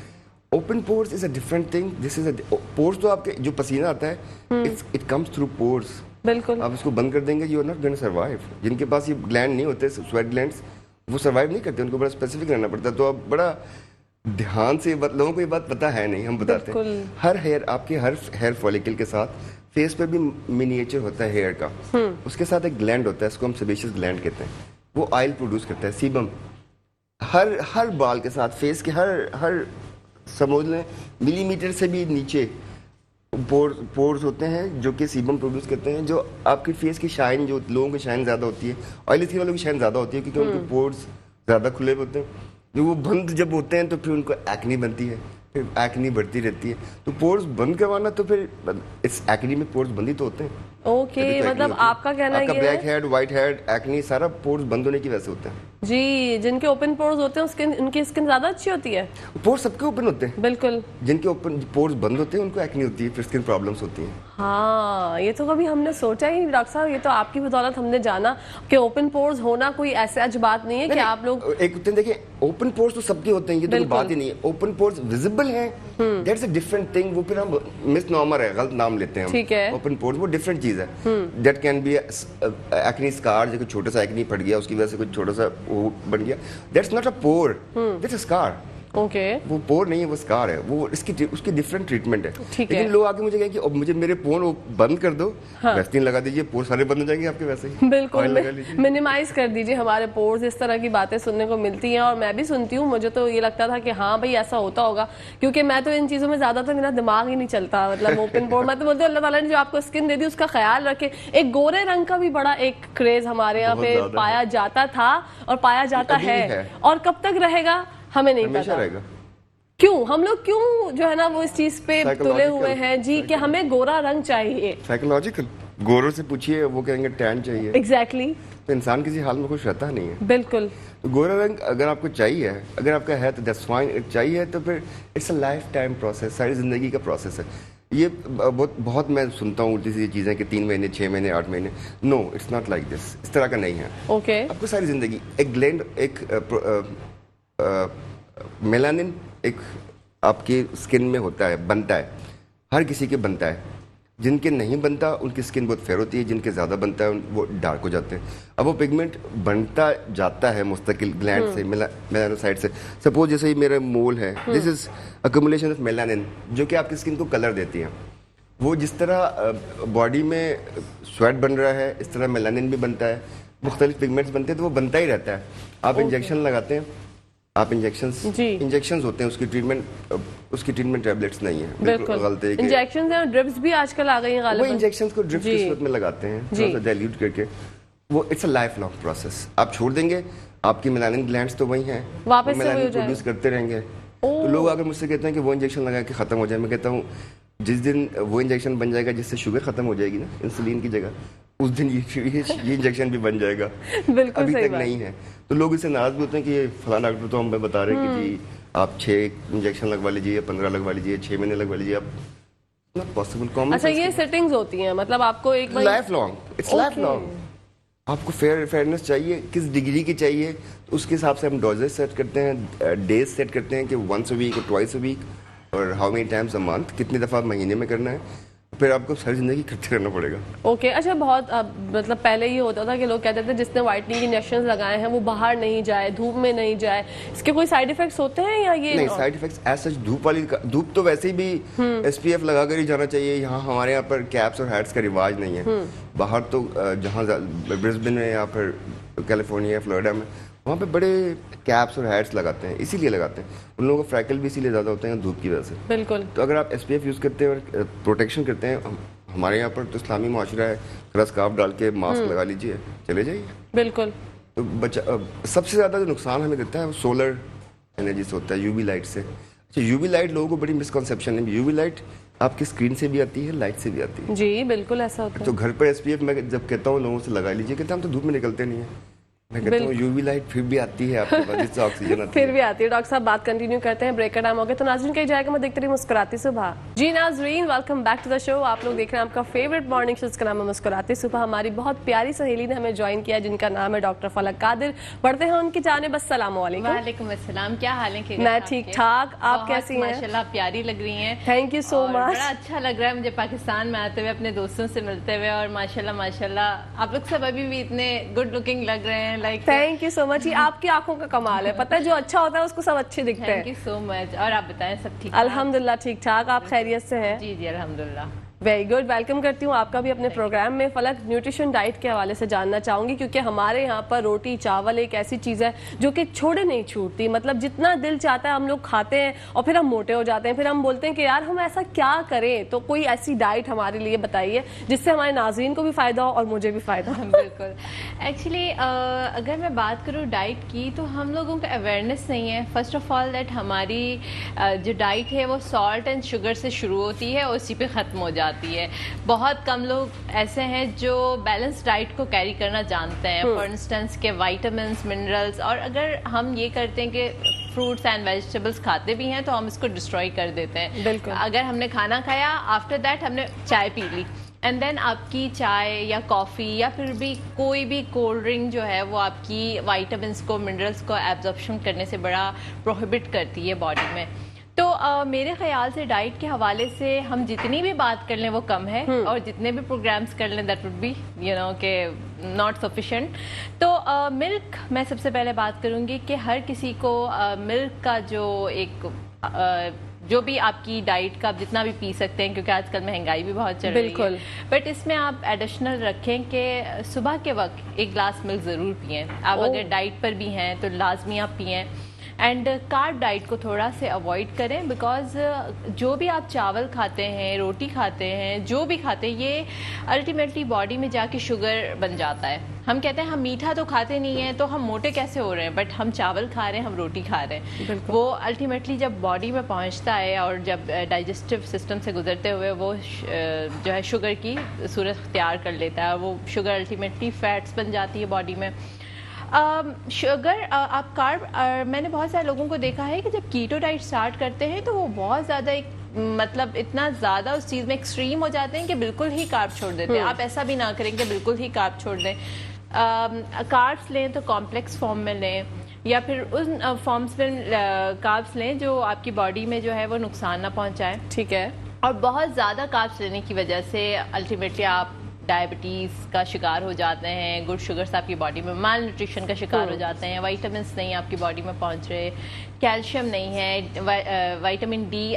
Open pores is a different thing. This is a pores, تو آپ کے جو پسینہ آتا ہے اٹ کمز تھرو پورز. بالکل. آپ اس کو بند کر دیں گے, you are not going to survive. جن کے پاس یہ گلینڈ نہیں ہوتے, سویٹ گلینڈس, وہ سروائیو نہیں کرتے, ان کو بڑا اسپیسیفک رہنا پڑتا ہے. تو آپ بڑا دھیان سے, لوگوں کو یہ بات پتہ ہے نہیں, ہم بتاتے ہیں. ہر ہیئر, آپ کے ہر ہیئر فالیکل کے ساتھ فیس پہ بھی منیچر ہوتا ہے ہیئر کا, اس کے ساتھ ایک گلینڈ ہوتا ہے, اس کو ہم سیبیشس گلینڈ کہتے ہیں. وہ آئل پروڈیوس کرتا ہے, سیبم. ہر بال کے ساتھ فیس کے ہر سمجھ لیں ملی میٹر سے بھی نیچے پورز ہوتے ہیں جو کہ سیبم پروڈیوس کرتے ہیں, جو آپ کی فیس کی شائن, جو لوگوں کی شائن زیادہ ہوتی ہے, آئلی اسکن والوں کی شائن زیادہ ہوتی ہے کیونکہ ان کے پورز زیادہ کھلے ہوتے ہیں. جو وہ بند جب ہوتے ہیں تو پھر ان کو ایکنی بنتی ہے, پھر ایکنی بڑھتی رہتی ہے. تو پورز بند کروانا تو پھر اس ایکنی میں پورز بند ہی تو ہوتے ہیں. اوکے, مطلب آپ کا کہنا یہ ہے blackhead, whitehead, acne سارا پورز بند ہونے کی وجہ سے ہوتا ہے. جی, جن کے اوپن پورز ہوتے ہیں ان کی اسکن زیادہ اچھی ہوتی ہے. پورز سب کے اوپن ہوتے ہیں. بالکل. جن کے اوپن پورز بند ہوتے ہیں ان کو ایکنی ہوتی ہے, پھر اسکن پرابلمس ہوتی ہیں. ہاں, یہ تو کبھی ہم نے سوچا ہی نہیں ڈاکٹر صاحب, یہ تو آپ کی بدولت ہم نے جانا کہ اوپن پورز ہونا کوئی ایسے اج بات نہیں ہے کہ آپ لوگ ایک دیکھیں, اوپن پورز تو سب کے ہوتے ہیں, یہ تو بات ہی نہیں ہے. اوپن پورز ویزیبل ہیں, دیٹس اے ڈفرنٹ تھنگ. وہ پھر ہم مس نارمر ہے, غلط نام لیتے ہیں ہم. ٹھیک ہے. اوپن پورز وہ ڈفرنٹ چیز ہے. دیٹ کین بی ایکنی اسکار, جو کہ چھوٹا سا ایکنی پھٹ گیا, اس کی وجہ سے کوئی چھوٹا سا وہ بن گیا. دیٹس ناٹ اے پور, دیٹس اے اسکار. اوکے. وہ پور نہیں ہے, وہ اسکار ہے. وہ اس کی ڈفرنٹ ٹریٹمنٹ ہے. لیکن لوگ آگے مجھے کہیں کہ مجھے میرے پور بند کر دو, ویسلین لگا دیجیے, پور سارے بند ہو جائیں گے آپ کے ویسے ہی. بالکل, منیمائز کر دیجیے ہمارے پورز. اس طرح کی باتیں سننے کو ملتی ہیں اور میں بھی سنتی ہوں. مجھے تو یہ لگتا تھا کہ ہاں بھائی ایسا ہوتا ہوگا, کیونکہ میں تو ان چیزوں میں زیادہ تو میرا دماغ ہی نہیں چلتا. مطلب اوپن پور, میں تو بولتی ہوں اللہ تعالیٰ نے جو آپ کو اسکن دے دی اس کا خیال رکھے. ایک گورے رنگ کا بھی بڑا ایک کریز ہمارے یہاں پہ پایا جاتا تھا اور پایا جاتا ہے, اور کب تک رہے گا ہمیں نہیں پتا. کیوں ہم لوگ کیوں جو ہے نا وہ اس چیز پہ تلے ہوئے ہیں جی کہ ہمیں گورا رنگ چاہیے؟ سائیکولوجیکل. گوروں سے پوچھیے, وہ کہیں گے ٹین چاہیے. ایگزیکٹلی. تو انسان کسی حال میں خوش رہتا نہیں ہے. بالکل. گورا رنگ اگر آپ کو چاہیے, اگر آپ کا ہے تو دیٹس فائن. چاہیے تو پھر it's a lifetime process, ساری زندگی کا پروسیس ہے. یہ بہت میں سنتا ہوں الٹی سیدھی چیزیں کہ 3 مہینے 6 مہینے 8 مہینے. نو, اٹس ناٹ لائک دس. اس طرح کا نہیں ہے. اوکے. آپ کو ساری زندگی ایک گلینڈ, ایک میلانن ایک آپ کی اسکن میں ہوتا ہے, بنتا ہے. ہر کسی کے بنتا ہے. جن کے نہیں بنتا ان کی اسکن بہت فیئر ہوتی ہے, جن کے زیادہ بنتا ہے وہ ڈارک ہو جاتے ہیں. اب وہ پگمنٹ بنتا جاتا ہے مستقل گلینڈ سے, میلانوسائٹ سے. سپوز جیسے یہ میرا مول ہے, دس از ایکومولیشن آف میلانن جو کہ آپ کی اسکن کو کلر دیتی ہیں. وہ جس طرح باڈی میں سویٹ بن رہا ہے اس طرح میلانن بھی بنتا ہے, مختلف پگمنٹس بنتے ہیں, تو وہ بنتا ہی رہتا ہے. آپ انجیکشن لگاتے ہیں, آپ انجیکشنز ہوتے ہیں, اس کی ٹریٹمنٹ ٹیبلٹس نہیں ہے. بالکل غلط ہے. انجیکشنز ہیں, ڈرپس بھی آج کل آ گئی ہیں غالباً. وہ انجیکشنز کو ڈرپس کی صورت میں لگاتے ہیں, تھوڑا سا ڈائلیوٹ کر کے. وہ it's a lifelong process. آپ چھوڑ دیں گے, آپ کی میلانن گلینڈز تو وہی ہیں, میلانن پروڈیوس کرتے رہیں گے. تو لوگ اگر مجھ سے کہتے ہیں کہ وہ انجیکشن لگا کے ختم ہو جائے, میں کہتا ہوں جس دن وہ انجیکشن بن جائے گا جس سے شوگر ختم ہو جائے گی نا انسولین کی جگہ, اس دن یہ انجیکشن بھی بن جائے گا. ابھی تک نہیں ہے. تو لوگ اس سے ناراض بھی ہوتے ہیں کہ یہ فلاں ڈاکٹر تو ہمیں بتا رہے ہیں کہ جی آپ 6 انجیکشن لگوا لیجیے, 15 لگوا لیجیے, 6 مہینے لگوا لیجیے. اب ناٹ پاسبل. اچھا, یہ سیٹنگز ہوتی ہیں, مطلب آپ کو ایک lifelong, it's lifelong. آپ کو فیئرنیس چاہیے کس ڈگری کی چاہیے, تو اس کے حساب سے ہم ڈوزز سیٹ کرتے ہیں, ڈیز سیٹ کرتے ہیں کہ ونس اے ویک اور ٹوائس اے ویک اور how many times a month, کتنی دفعہ مہینے میں کرنا ہے, پھر آپ کو ساری زندگی کرتے رہنا پڑے گا. اوکے اچھا, بہت مطلب پہلے یہ ہوتا تھا کہ لوگ کہتے تھے جس نے وائٹنگ انجیکشن لگائے ہیں وہ باہر نہیں جائے, دھوپ میں نہیں جائے, اس کے کوئی سائیڈ افیکٹس ہوتے ہیں یا یہ نہیں؟ سائیڈ افیکٹس ایز سچ دھوپ تو ویسے بھی ایس پی ایف لگا کر ہی جانا چاہیے. یہاں ہمارے یہاں پر کیپس اور ہیٹس کا رواج نہیں ہے. باہر تو جہاں برسبن میں یا پھر کیلیفورنیا فلوریڈا میں وہاں پہ بڑے کیپس اور ہیٹس لگاتے ہیں, اسی لیے لگاتے ہیں. ان لوگوں کو فریکل بھی اسی لیے زیادہ ہوتے ہیں دھوپ کی وجہ سے. بالکل. تو اگر آپ ایس پی ایف یوز کرتے ہیں اور پروٹیکشن کرتے ہیں, ہمارے یہاں پر تو اسلامی معاشرہ ہے, تھوڑا اسکارف ڈال کے ماسک لگا لیجیے, چلے جائیے. بالکل. تو سب سے زیادہ جو نقصان ہمیں دیتا ہے وہ سولر انرجی سے ہوتا ہے, یو وی لائٹ سے. اچھا, یو وی لائٹ لوگوں کو بڑی مسکنسیپشن ہے. یو وی لائٹ آپ کی اسکرین سے بھی آتی ہے, لائٹ سے بھی آتی ہے. جی بالکل ایسا ہوتا ہے. تو گھر پر ایس پی ایف میں جب کہتا ہوں لوگوں سے لگا لیجیے, کہتے ہیں ہم تو دھوپ میں نکلتے نہیں ہیں. میں کہتا ہوں یو وی لائٹ پھر بھی آتی ہے آپ کے پاس, جس سے آکسیجن آتی ہے. پھر بھی آتی ہے. ڈاکٹر صاحب بات کنٹینیو کرتے ہیں, بریک کا ٹائم ہو گیا. تو ناظرین کہیں جائے گا میں دیکھتے رہی مسکراتی صبح. جی ناظرین ویلکم بیک ٹو دا شو. آپ لوگ دیکھ رہے ہیں آپ کا فیوریٹ مارننگ شو, اس کا نام ہے مسکراتی صبح. ہماری بہت پیاری سہیلی نے ہمیں جوائن کیا جن کا نام ہے ڈاکٹر فلک قادر. بڑھتے ہیں ان کی جانب. السلام علیکم. وعلیکم السلام. کیا حال ہے؟ میں ٹھیک ٹھاک, آپ کیسی ہیں؟ ماشاءاللہ پیاری لگ رہی ہیں. تھینک یو سو مچ. بڑا اچھا لگ رہا ہے مجھے پاکستان میں آتے ہوئے, اپنے دوستوں سے ملتے ہوئے, اور ماشاءاللہ آپ لوگ سب ابھی بھی اتنے گڈ لکنگ لگ رہے ہیں. لائک تھینک یو سو مچ. یہ آپ کی آنکھوں کا کمال ہے, پتہ ہے جو اچھا ہوتا ہے اس کو سب اچھے دکھتے ہیں. تھینک یو سو مچ. اور آپ بتائیں سب ٹھیک؟ الحمدللہ ٹھیک ٹھاک. آپ خیریت سے ہیں؟ جی جی الحمدللہ. Very good. ویلکم کرتی ہوں آپ کا بھی اپنے پروگرام میں. فلک, نیوٹریشن ڈائٹ کے حوالے سے جاننا چاہوں گی کیونکہ ہمارے یہاں پر روٹی چاول ایک ایسی چیز ہے جو کہ چھوڑے نہیں چھوٹتی. مطلب جتنا دل چاہتا ہے ہم لوگ کھاتے ہیں اور پھر ہم موٹے ہو جاتے ہیں. پھر ہم بولتے ہیں کہ یار ہم ایسا کیا کریں, تو کوئی ایسی ڈائٹ ہمارے لیے بتائیے جس سے ہمارے ناظرین کو بھی فائدہ ہو اور مجھے بھی فائدہ ہو. بالکل. ایکچولی اگر میں بات کروں ڈائٹ کی تو ہم لوگوں کو اویئرنیس نہیں ہے. فرسٹ آف آل دیٹ ہماری جو ڈائٹ ہے وہ سالٹ اینڈ شوگر سے شروع ہوتی ہے اور اسی پہ ختم ہو جاتی ہے. بہت کم لوگ ایسے ہیں جو بیلنس ڈائٹ کو کیری کرنا جانتے ہیں. فار انسٹنس کے وائٹامنس, منرلس, اور اگر ہم یہ کرتے ہیں کہ فروٹس اینڈ ویجیٹیبلس کھاتے بھی ہیں تو ہم اس کو ڈسٹروائے کر دیتے ہیں. بالکل. اگر ہم نے کھانا کھایا, آفٹر دیٹ ہم نے چائے پی لی, اینڈ دین آپ کی چائے یا کافی یا پھر بھی کوئی بھی کولڈ ڈرنک جو ہے وہ آپ کی وائٹامنس کو, منرلس کو ایبزارپشن کرنے سے بڑا پروہیبٹ کرتی ہے باڈی میں. تو میرے خیال سے ڈائٹ کے حوالے سے ہم جتنی بھی بات کر لیں وہ کم ہے, اور جتنے بھی پروگرامز کر لیں دیٹ وڈ بی کہ ناٹ سفیشینٹ. تو ملک, میں سب سے پہلے بات کروں گی کہ ہر کسی کو ملک کا جو ایک جو بھی آپ کی ڈائٹ کا آپ جتنا بھی پی سکتے ہیں, کیونکہ آج کل مہنگائی بھی بہت چل رہی ہے, بٹ اس میں آپ ایڈیشنل رکھیں کہ صبح کے وقت ایک گلاس ملک ضرور پئیں. آپ اگر ڈائٹ پر بھی ہیں تو لازمی آپ پئیں. اینڈ کارب ڈائٹ کو تھوڑا سے اوائڈ کریں, بیکاز جو بھی آپ چاول کھاتے ہیں, روٹی کھاتے ہیں, جو بھی کھاتے ہیں, یہ الٹیمیٹلی باڈی میں جا کے شوگر بن جاتا ہے. ہم کہتے ہیں ہم میٹھا تو کھاتے نہیں ہیں تو ہم موٹے کیسے ہو رہے ہیں, بٹ ہم چاول کھا رہے ہیں, ہم روٹی کھا رہے ہیں. وہ الٹیمیٹلی جب باڈی میں پہنچتا ہے اور جب ڈائجسٹیو سسٹم سے گزرتے ہوئے وہ جو ہے شوگر کی صورت اختیار کر لیتا ہے. وہ شوگر الٹیمیٹلی فیٹس بن جاتی ہے باڈی میں. شوگر آپ کارب, میں نے بہت سارے لوگوں کو دیکھا ہے کہ جب کیٹو ڈائٹ سٹارٹ کرتے ہیں تو وہ بہت زیادہ ایک مطلب اتنا زیادہ اس چیز میں ایکسٹریم ہو جاتے ہیں کہ بالکل ہی کارب چھوڑ دیتے ہیں. آپ ایسا بھی نہ کریں کہ بالکل ہی کارب چھوڑ دیں. کاربس لیں تو کمپلیکس فارم میں لیں, یا پھر ان فارمس میں کاربس لیں جو آپ کی باڈی میں جو ہے وہ نقصان نہ پہنچائیں. ٹھیک ہے. اور بہت زیادہ کاربس لینے کی وجہ سے الٹیمیٹلی آپ ڈائبٹیز کا شکار ہو جاتے ہیں, گڈ شوگرس آپ کی باڈی میں, مال نیوٹریشن کا شکار ہو جاتے ہیں, وائٹامنس نہیں آپ کی باڈی میں پہنچ رہے, کیلشیم نہیں ہے, وائٹامن ڈی.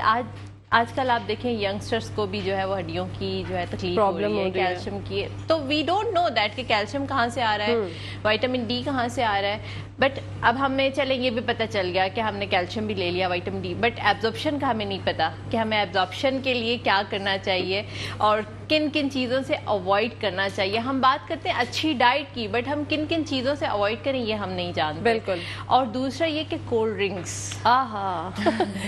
آج کل آپ دیکھیں ینگسٹرس کو بھی جو ہے وہ ہڈیوں کی جو ہے تکلیف ہو رہی ہے, کیلشیم کی. تو وی ڈونٹ نو دیٹ کہ کیلشیم کہاں سے آ رہا ہے, وائٹامن ڈی کہاں سے آ رہا ہے. بٹ اب ہمیں چلیں یہ بھی پتہ چل گیا کہ ہم نے کیلشیم بھی لے لیا, وائٹامن ڈی, بٹ ایبزارپشن کا ہمیں نہیں پتا کہ ہمیں ایبزارپشن کے لیے کیا کرنا چاہیے اور کن کن چیزوں سے اوائڈ کرنا چاہیے. ہم بات کرتے ہیں اچھی ڈائٹ کی, بٹ ہم کن کن چیزوں سے اوائڈ کریں یہ ہم نہیں جانتے. بالکل. اور دوسرا یہ کہ کولڈ ڈرنکس,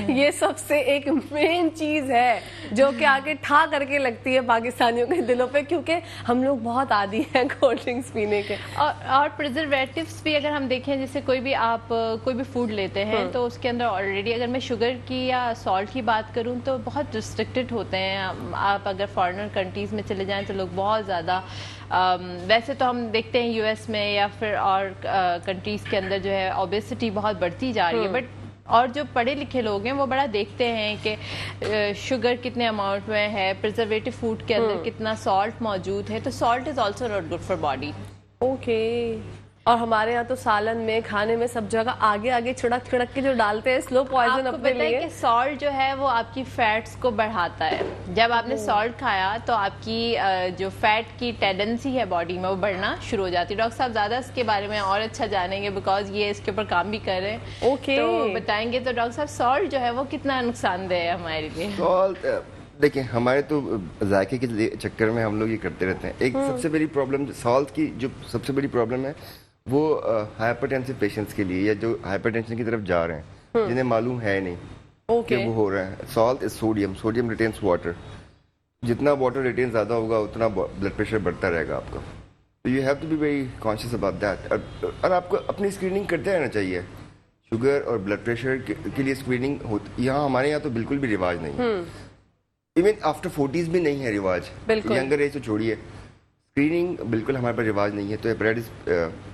یہ سب سے ایک مین چیز ہے جو کہ آگے ٹھا کر کے لگتی ہے پاکستانیوں کے دلوں پہ, کیونکہ ہم لوگ بہت عادی ہیں کولڈ ڈرنکس پینے کے. اور پریزرویٹیوس بھی اگر ہم دیکھیں, جیسے کوئی بھی آپ کوئی بھی فوڈ لیتے ہیں تو اس کے اندر آلریڈی, اگر میں شوگر کی یا سالٹ کی بات کروں تو بہت ریسٹرکٹڈ ہوتے ہیں. آپ اگر فارنر کنٹری کنٹریز میں چلے جائیں تو لوگ بہت زیادہ ویسے تو ہم دیکھتے ہیں یو ایس میں یا پھر اور کنٹریز کے اندر جو ہے اوبیسٹی بہت بڑھتی جا رہی ہے، بٹ اور جو پڑھے لکھے لوگ ہیں وہ بڑا دیکھتے ہیں کہ شوگر کتنے اماؤنٹ میں ہے، پرزرویٹو فوڈ کے اندر کتنا سالٹ موجود ہے، تو salt is also not good for body. Okay. اور ہمارے یہاں تو سالن میں کھانے میں سب جگہ آگے آگے چھڑک چھڑک کے جو ڈالتے ہیں سلو پوائزن آپ کو اپنے پتہ ہے لیے. کہ سالٹ جو ہے وہ آپ کی فیٹس کو بڑھاتا ہے. جب آپ نے سالٹ کھایا تو آپ کی جو فیٹ کی ٹینڈنسی ہے باڈی میں وہ بڑھنا شروع ہو جاتی ہے. ڈاکٹر صاحب زیادہ اس کے بارے میں اور اچھا جانیں گے بیکاز یہ اس کے اوپر کام بھی کر رہے ہیں. اوکے. تو بتائیں گے تو ڈاکٹر صاحب سالٹ جو ہے وہ کتنا نقصان دہ ہے ہمارے لیے؟ سالٹ دیکھیں ہمارے تو ذائقے کے چکر میں ہم لوگ یہ کرتے رہتے ہیں. ایک سب سے بڑی پرابلم سالٹ کی جو سب سے بڑی پرابلم ہے وہ ہائپر ٹینسو پیشنٹس کے لیے یا جو ہائپر ٹینشن کی طرف جا رہے ہیں جنہیں معلوم ہے نہیں کہ وہ ہو رہا ہے. سالٹ از سوڈیم ریٹینس واٹر. جتنا واٹر ریٹین زیادہ ہوگا اتنا بلڈ پریشر بڑھتا رہے گا آپ کا. تو you have to be very conscious about that. اور آپ کو اپنی اسکریننگ کرتے رہنا چاہیے. شوگر اور بلڈ پریشر کے لیے اسکریننگ ہوتی یہاں ہمارے یہاں تو بالکل بھی رواج نہیں. ایون آفٹر 40s بھی نہیں ہے رواج. ینگر ایج تو چھوڑیے, اسکریننگ بالکل ہمارے پاس رواج نہیں ہے. تو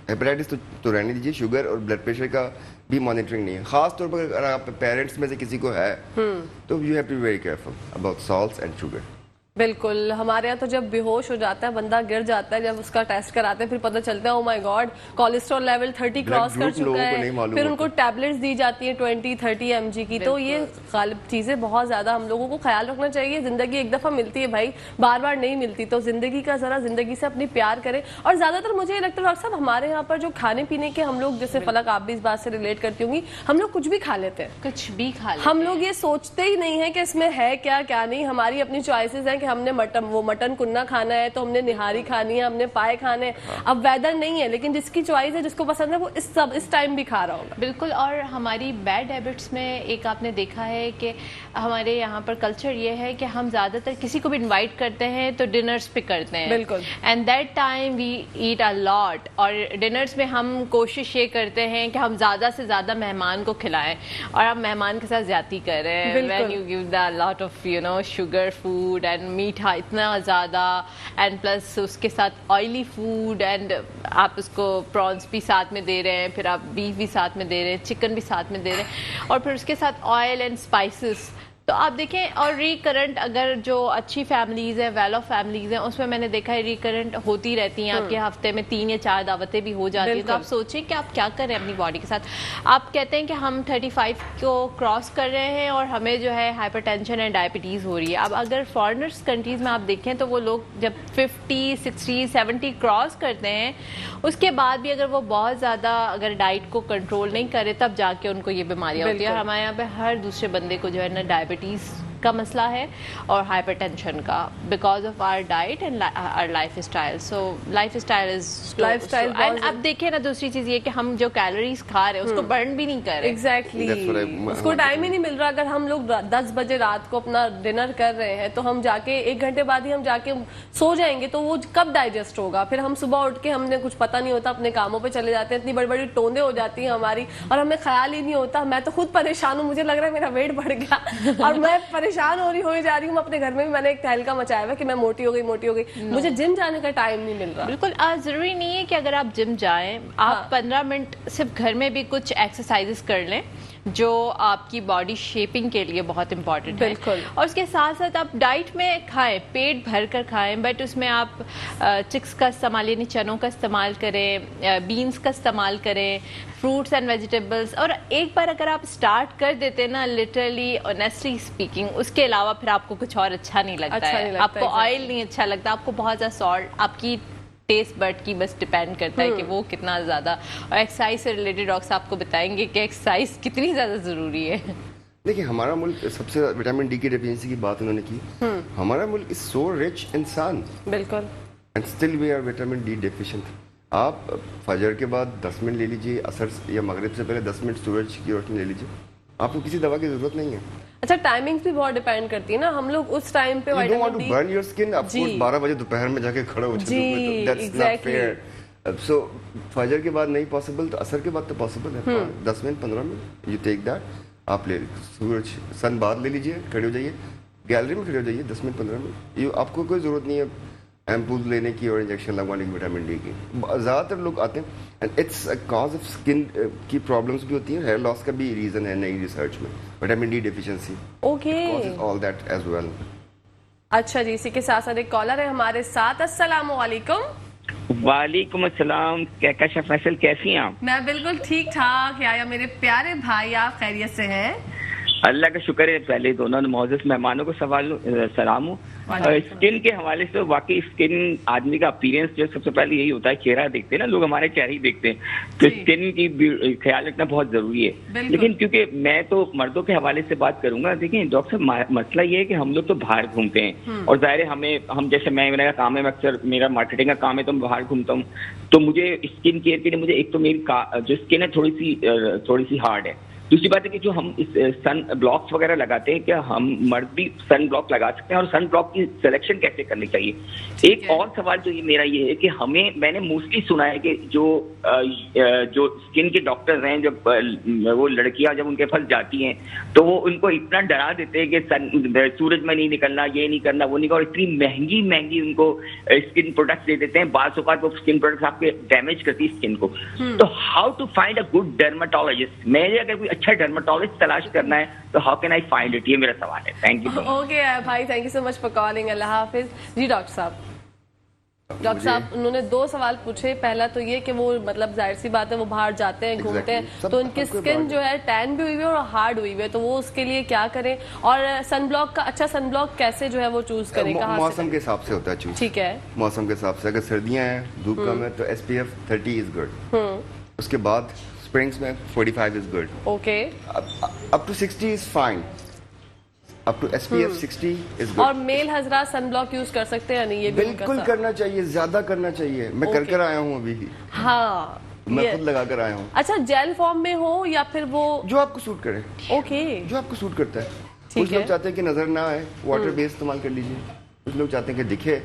ہیپیٹائٹس تو رہنے دیجیے. شوگر اور بلڈ پریشر کا بھی مانیٹرنگ نہیں ہے. خاص طور پر اگر آپ پیرنٹس میں سے کسی کو ہے تو you have to be very careful about salts and sugar. بالکل. ہمارے یہاں تو جب بے ہوش ہو جاتا ہے بندہ, گر جاتا ہے, جب اس کا ٹیسٹ کراتے ہیں پھر پتہ چلتا ہے او مائی گاڈ کولیسٹرول لیول 30 کراس کر چکا ہے. پھر ان کو ٹیبلٹس دی جاتی ہیں 20-30 mg کی. تو یہ غالب چیزیں بہت زیادہ ہم لوگوں کو خیال رکھنا چاہیے. زندگی ایک دفعہ ملتی ہے بھائی, بار بار نہیں ملتی. تو زندگی کا ذرا زندگی سے اپنی پیار کریں. اور زیادہ تر مجھے یہ لگتا ہے ڈاکٹر صاحب ہمارے یہاں پر جو کھانے پینے کے ہم لوگ, جیسے فلک آپ بھی اس بات سے ریلیٹ کرتی ہوں گی, ہم لوگ کچھ بھی کھا لیتے ہیں. کچھ بھی کھا لیتے ہیں. ہم لوگ یہ سوچتے ہی نہیں ہے کہ اس میں ہے کیا کیا نہیں. ہماری اپنی چوائسیز ہیں کہ ہم نے مٹن کننا کھانا ہے تو ہم نے نہاری کھانی ہے, ہم نے پائے کھانے ہیں. اب ویدر نہیں ہے لیکن جس کی چوائس ہے, جس کو پسند ہے, وہ اس ٹائم بھی کھا رہا ہوگا. بالکل. اور ہماری بیڈ ہیبٹس میں ایک آپ نے دیکھا ہے کہ ہمارے یہاں پر کلچر یہ ہے کہ ہم زیادہ تر کسی کو بھی انوائٹ کرتے ہیں تو ڈنرز پہ کرتے ہیں. بالکل. And that time we eat a lot. اور ڈنرز میں ہم کوشش یہ کرتے ہیں کہ ہم زیادہ سے زیادہ مہمان کو کھلائیں, اور ہم مہمان کے ساتھ زیادتی کر رہے ہیں. When you give the lot of sugar food and میٹھا اتنا زیادہ, اینڈ پلس اس کے ساتھ آئلی فوڈ, اینڈ آپ اس کو پرانس بھی ساتھ میں دے رہے ہیں, پھر آپ بیف بھی ساتھ میں دے رہے ہیں, چکن بھی ساتھ میں دے رہے ہیں, اور پھر اس کے ساتھ آئل اینڈ اسپائسز. تو آپ دیکھیں, اور ریکرنٹ اگر جو اچھی فیملیز ہیں, ویل آف فیملیز ہیں, اس میں میں نے دیکھا ہے ریکرنٹ ہوتی رہتی ہیں. آپ کے ہفتے میں 3 یا 4 دعوتیں بھی ہو جاتی ہیں. تو آپ سوچیں کہ آپ کیا کر رہے ہیں اپنی باڈی کے ساتھ. آپ کہتے ہیں کہ ہم 35 کو کراس کر رہے ہیں اور ہمیں جو ہے ہائپر ٹینشن اینڈ ڈائبٹیز ہو رہی ہے. اب اگر فارنرس کنٹریز میں آپ دیکھیں تو وہ لوگ جب 50, 60, 70 کراس کرتے ہیں, اس کے بعد بھی اگر وہ بہت زیادہ اگر ڈائٹ کو کنٹرول نہیں کرے تب جا کے ان کو یہ بیماریاں ہوتی ہیں. اور ہمارے یہاں پہ ہر دوسرے بندے کو جو ہے نا ڈائبٹیز کا مسئلہ ہے اور ہائپر ٹینشن کا, because of our diet and our lifestyle. So lifestyle is and اب دیکھیں نا دوسری چیز یہ کہ ہم جو کیلوریز کھا رہے ہیں اس کو برن بھی نہیں کر رہے. ایگزیکٹلی. اس کو ٹائم ہی نہیں مل رہا. اگر ہم لوگ 10 بجے رات کو اپنا ڈنر کر رہے ہیں تو ہم جا کے 1 گھنٹے بعد ہی ہم جا کے سو جائیں گے, تو وہ کب ڈائجسٹ ہوگا. پھر ہم صبح اٹھ کے ہم نے کچھ پتہ نہیں ہوتا, اپنے کاموں پہ چلے جاتے ہیں, اتنی بڑی بڑی ٹوندیں ہو جاتی ہیں ہماری, اور ہمیں خیال ہی نہیں ہوتا. میں تو خود پریشان ہوں, مجھے لگ رہا ہے میرا ویٹ بڑھ گیا اور میں پریشان ہو جا ری ہوں. اپنے گھر میں بھی میں نے ایک تہلکا مچایا ہوا کہ میں موٹی ہو گئی. مجھے جم جانے کا ٹائم نہیں مل رہا. بالکل. ضروری نہیں ہے کہ اگر آپ جم جائیں, آپ 15 منٹ صرف گھر میں بھی کچھ ایکسرسائزز کر لیں جو آپ کی باڈی شیپنگ کے لیے بہت امپورٹنٹ ہے. بالکل. اور اس کے ساتھ ساتھ آپ ڈائٹ میں کھائیں, پیٹ بھر کر کھائیں, بٹ اس میں آپ چکس کا استعمال یعنی چنوں کا استعمال کریں, بینس کا استعمال کریں, فروٹس اینڈ ویجیٹیبلس. اور ایک بار اگر آپ اسٹارٹ کر دیتے نا, لٹرلی آنیسٹلی اسپیکنگ, اس کے علاوہ پھر آپ کو کچھ اور اچھا نہیں لگتا ہے. آپ کو آئل نہیں اچھا لگتا, آپ کو بہت زیادہ سالٹ, آپ کی ٹیسٹ بڈ کی بس ڈپینڈ کرتا ہے کہ وہ کتنا زیادہ. اور ایکسرسائز سے ریلیٹڈ ڈاکٹر آپ کو بتائیں گے کہ ایکسرسائز کتنی زیادہ ضروری ہے. دیکھیں ہمارا ملک سب سے وٹامن ڈی کی ڈیفیشنسی کی بات انہوں نے کی. ہمارا ملک از سو رچ ان سن. بالکل. And still we are vitamin D deficient. آپ فجر کے بعد 10 منٹ لے لیجیے, عصر یا مغرب سے پہلے 10 منٹ سورج کی روشنی لے لیجیے, آپ کو کسی دوا کی ضرورت نہیں ہے. اچھا, ٹائمنگز بھی بہت ڈیپینڈ کرتی ہے نا. ہم لوگ اس ٹائم پہ vitamin D burn your skin, آپ کو 12 بجے دوپہر میں جا کے کھڑے ہو جائے, دیٹس ناٹ فیئر. سو فجر کے بعد نہیں پاسبل تو عصر کے بعد تو پاسبل ہے. 10 minute 15 minute you take that. آپ لے سورج سن بعد لے لیجیے, کھڑے ہو جائیے, गैलरी में खड़े हो जाइए 10 मिनट 15 मिनट, ये आपको कोई ज़रूरत नहीं है एम्पूल लेने की और इंजेक्शन लगवाने की विटामिन डी की। ज़्यादातर लोग आते हैं and it's a cause of skin की प्रॉब्लम्स भी होती हैं, हेयर लॉस का भी रीज़न है नई रिसर्च में, vitamin D deficiency okay, all that as well. अच्छा जी, इसी के साथ साथ एक कॉलर है हमारे साथ। अस्सलाम वालेकुम। वालेकुम अस्सलाम, कहकशा फैसल, कैसी हैं आप? मैं बिल्कुल ठीक ठाक। या मेरे प्यारे भाई, आप खैरियत से हैं? अल्लाह का शुक्र है। पहले दोनों मोअज़्ज़ज़ मेहमानों को सलाम हो। स्किन के हवाले से वाकई स्किन आदमी का अपीयरेंस जो सबसे पहले यही होता है, चेहरा देखते हैं ना लोग, हमारे चेहरे ही देखते हैं, तो स्किन की ख्याल रखना बहुत जरूरी है। लेकिन क्योंकि मैं तो मर्दों के हवाले से बात करूंगा, देखिए डॉक्टर साहब, मसला ये है कि हम लोग तो बाहर घूमते हैं और जाहिर है हम जैसे मेरा काम है, अक्सर मेरा मार्केटिंग का काम है, तो मैं बाहर घूमता हूँ, तो मुझे स्किन केयर के लिए मुझे एक तो मेरी जो स्किन है थोड़ी सी हार्ड है। दूसरी बात है कि जो हम इस सन ब्लॉक्स वगैरह लगाते हैं, क्या हम मर्द भी सन ब्लॉक लगा सकते हैं और सन ब्लॉक की सिलेक्शन कैसे करनी चाहिए? एक और सवाल जो मेरा ये है कि मैंने मोस्टली सुना है कि जो स्किन के डॉक्टर्स हैं, जब वो लड़कियां जब उनके पास जाती हैं तो वो उनको इतना डरा देते हैं कि सूरज में नहीं निकलना, ये नहीं करना, वो नहीं करना, और इतनी महंगी उनको स्किन प्रोडक्ट्स दे देते हैं। बाल औकात वो स्किन प्रोडक्ट्स आपके डैमेज करती है स्किन को। तो how to find a good dermatologist? मेरे अगर कोई अच्छा डर्माटोलॉजिस्ट तलाश करना है तो how can I find it? ये मेरा सवाल है। Thank you. ओके भाई, thank you so much for calling. अल्लाह हाफिज। जी डॉक्टर साहब, उन्होंने 2 सवाल पूछे। पहला तो ये कि वो मतलब जाहिर सी बात है वो बाहर जाते हैं, घूमते हैं, तो उनकी स्किन जो है टैन भी हुई है और हार्ड हुई है, तो वो उसके लिए क्या करें? और सनब्लॉक का अच्छा सनब्लॉक कैसे जो है वो चूज करें? मौसम के हिसाब से होता है चूज। ठीक है, मौसम के हिसाब से। अगर सर्दियां हैं, धूप कम है, तो SPF 30 इज गुड। उसके बाद स्प्रिंग्स में 45 is good. Okay, up to 60 is fine, up to SPF 60 is good. और मेल हजरात सनब्लॉक यूज कर सकते हैं? नहीं, ये भी बिल्कुल करना चाहिए, ज्यादा करना चाहिए। मैं कर आया हूँ अभी। हाँ, मैं खुद लगा कर आया हूँ। अच्छा, जेल फॉर्म में हो या फिर वो जो आपको सूट करे। ओके, जो आपको सूट करता है। ठीक कुछ लोग चाहते हैं कि नजर ना आए, वाटर बेस इस्तेमाल कर लीजिए। कुछ लोग चाहते हैं कि दिखे,